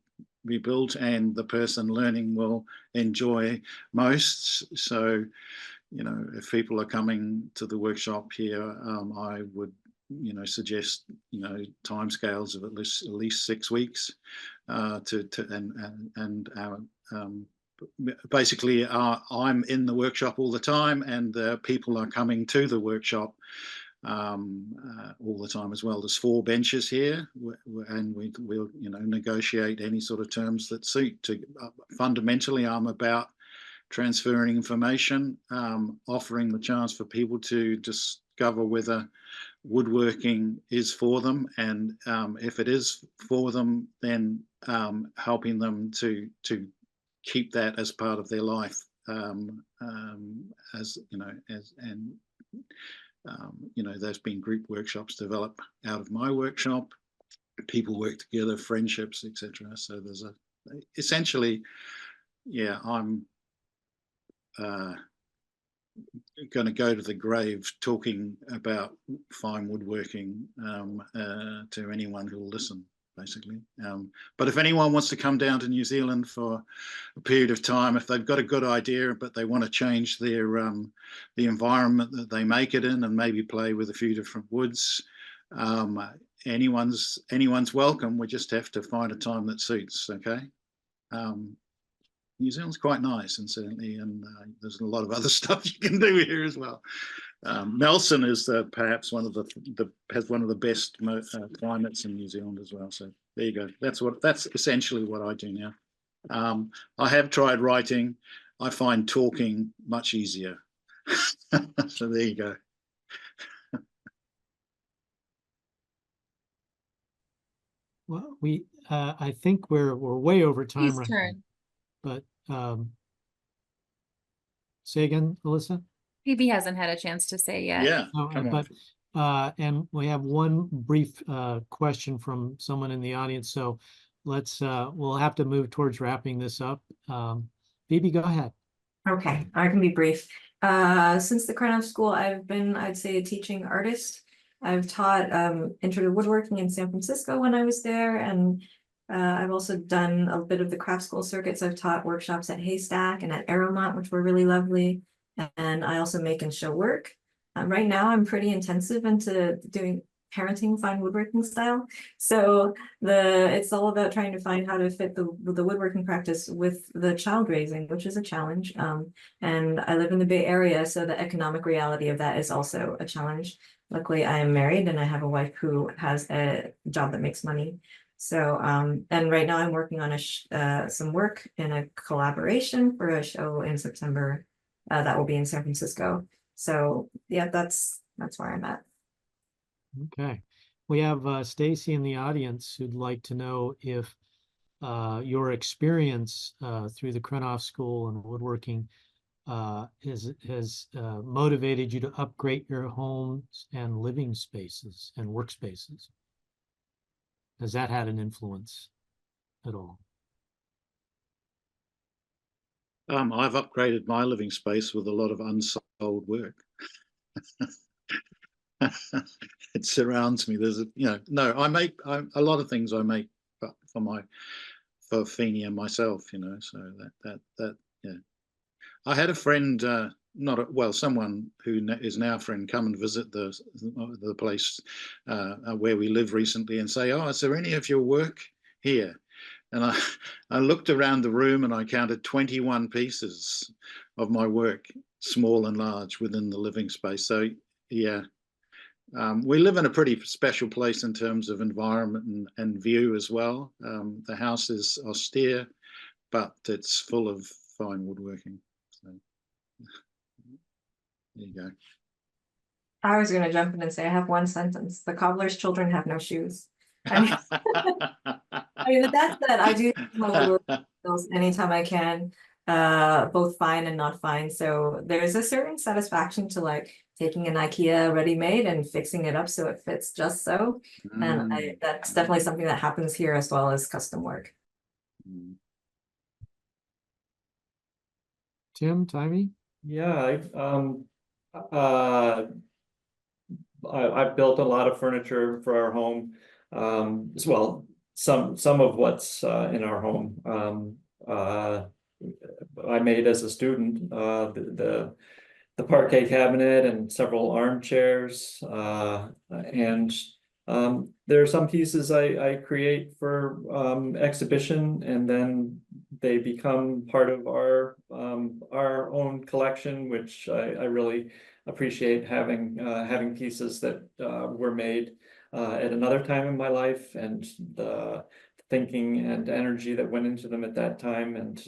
be built and the person learning will enjoy most. So, if people are coming to the workshop here, I would suggest timescales of at least 6 weeks basically I'm in the workshop all the time, and people are coming to the workshop all the time as well. There's 4 benches here, and we'll negotiate any sort of terms that suit. Fundamentally, I'm about transferring information, offering the chance for people to discover whether woodworking is for them, and if it is for them, then helping them to keep that as part of their life, there's been group workshops develop out of my workshop. People work together, friendships, etc. So there's essentially, yeah, I'm going to go to the grave talking about fine woodworking to anyone who will listen, basically. But if anyone wants to come down to New Zealand for a period of time, if they've got a good idea but they want to change their the environment that they make it in and maybe play with a few different woods, anyone's welcome. We just have to find a time that suits. Okay. New Zealand's quite nice, and certainly, and there's a lot of other stuff you can do here as well. Nelson is perhaps has one of the best climates in New Zealand as well. So there you go. That's essentially what I do now. I have tried writing. I find talking much easier. So there you go. Well, I think we're way over time Please right turn. now, but say again, Alyssa? Phoebe hasn't had a chance to say yet. Yeah, No, and we have one brief question from someone in the audience, so we'll have to move towards wrapping this up. Phoebe, go ahead. Okay, I can be brief. Since the Krenov School, I've been, I'd say, a teaching artist. I've taught intro to woodworking in San Francisco when I was there, and I've also done a bit of the craft school circuits. I've taught workshops at Haystack and at Aeromont, which were really lovely. And I also make and show work. Right now, I'm pretty intensive into doing parenting fine woodworking style. So it's all about trying to find how to fit the woodworking practice with the child raising, which is a challenge. And I live in the Bay Area, so the economic reality of that is also a challenge. Luckily, I am married and I have a wife who has a job that makes money. So, and right now I'm working on some work in a collaboration for a show in September that will be in San Francisco. So yeah, that's where I'm at. Okay. We have Stacy in the audience who'd like to know if your experience through the Krenov School and woodworking has motivated you to upgrade your homes and living spaces and workspaces. Has that had an influence at all? I've upgraded my living space with a lot of unsold work. It surrounds me. There's I make a lot of things I make for Feeney and myself, so that yeah. I had a friend, someone who is now a friend, come and visit the place where we live recently and say, "Oh, is there any of your work here?" And I looked around the room and I counted 21 pieces of my work, small and large, within the living space. So yeah. We live in a pretty special place in terms of environment and view as well. The house is austere, but it's full of fine woodworking. So there you go. I was going to jump in and say I have one sentence: the cobbler's children have no shoes. I mean, but that's that. I do my woodworking skills anytime I can, both fine and not fine. So there's a certain satisfaction to like taking an IKEA ready-made and fixing it up so it fits just so. And that's definitely something that happens here as well as custom work. Tim, Taimi? Yeah, I've built a lot of furniture for our home as well. Some of what's in our home I made as a student. The parquet cabinet and several armchairs, and there are some pieces I create for exhibition, and then they become part of our own collection, which I really appreciate having pieces that were made at another time in my life, and the thinking and energy that went into them at that time, and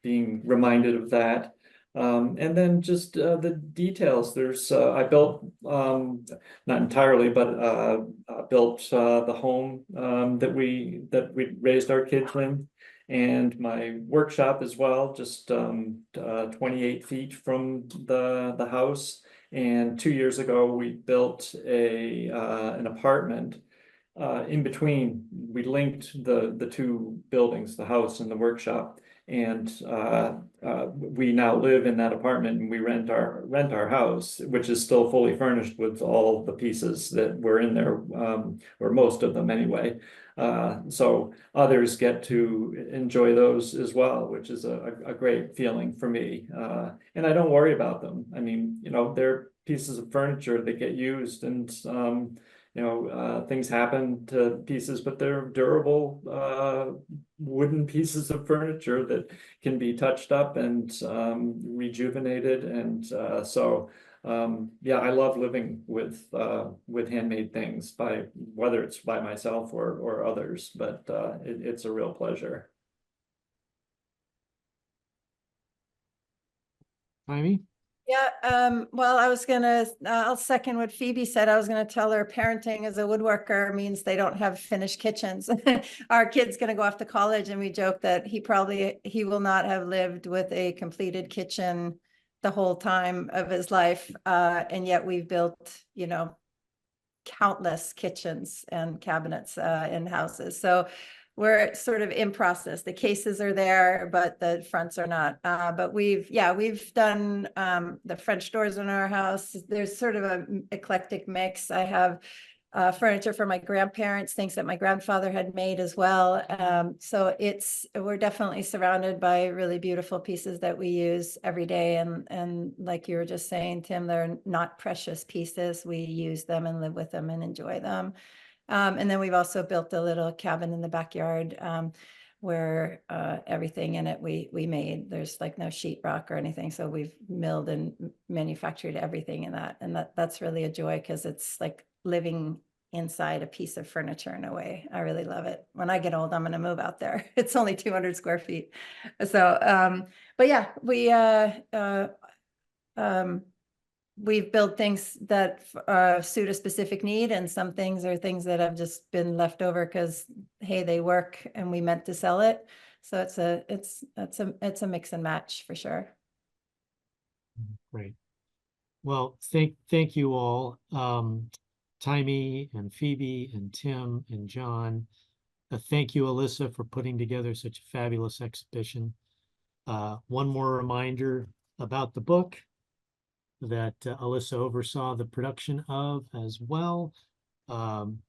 being reminded of that. And then just the details. There's I built not entirely, but built the home that we raised our kids in, and my workshop as well, just 28 feet from the house. And 2 years ago, we built an apartment in between. We linked the two buildings, the house and the workshop. And we now live in that apartment, and we rent our house, which is still fully furnished with all the pieces that were in there, or most of them anyway. So others get to enjoy those as well, which is a great feeling for me. And I don't worry about them. I mean, they're pieces of furniture that get used, and things happen to pieces, but they're durable wooden pieces of furniture that can be touched up and rejuvenated. And so yeah, I love living with handmade things, whether it's by myself or others, but it's a real pleasure. Taimi? Yeah, well, I'll second what Phoebe said. I was gonna tell her parenting as a woodworker means they don't have finished kitchens. Our kid's gonna go off to college, and we joke that he will not have lived with a completed kitchen the whole time of his life. And yet we've built, countless kitchens and cabinets in houses. So we're sort of in process. The cases are there, but the fronts are not. But we've done the French doors in our house. There's sort of an eclectic mix. I have furniture for my grandparents, things that my grandfather had made as well. So we're definitely surrounded by really beautiful pieces that we use every day. And like you were just saying, Tim, they're not precious pieces. We use them and live with them and enjoy them. And then we've also built a little cabin in the backyard where everything in it we made. There's like no sheetrock or anything. So we've milled and manufactured everything in that. And that's really a joy because it's like living inside a piece of furniture in a way. I really love it. When I get old, I'm going to move out there. It's only 200 square feet. So, but yeah, we've built things that suit a specific need, and some things are things that have just been left over because, hey, they work and we meant to sell it. So it's a mix and match for sure. Great. Well, thank you all, Taimi and Phoebe and Tim and John. Thank you, Alyssa, for putting together such a fabulous exhibition. One more reminder about the book that Alyssa oversaw the production of as well.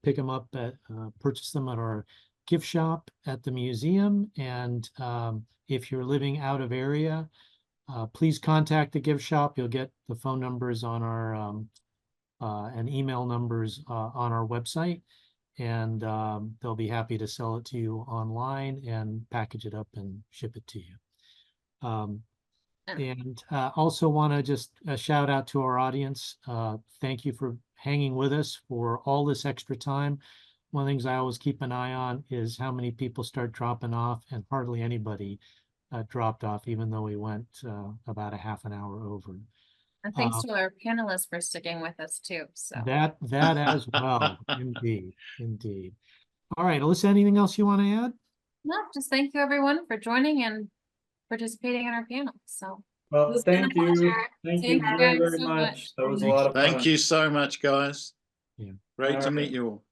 Pick them up purchase them at our gift shop at the museum. And if you're living out of area, please contact the gift shop. You'll get the phone numbers on our and email numbers on our website, and they'll be happy to sell it to you online and package it up and ship it to you. And also want to just shout out to our audience. Thank you for hanging with us for all this extra time. One of the things I always keep an eye on is how many people start dropping off, and hardly anybody dropped off, even though we went about a half an hour over. And thanks to our panelists for sticking with us too. So that as well. Indeed. All right, Alyssa, anything else you want to add? no, just thank you everyone for joining and participating in our panel. So Well, It's been a thank you. pleasure. Thank Thank you you very, guys very so much. much. That was a lot of fun. Thank you so much, guys. Yeah. Great All to right. meet you all.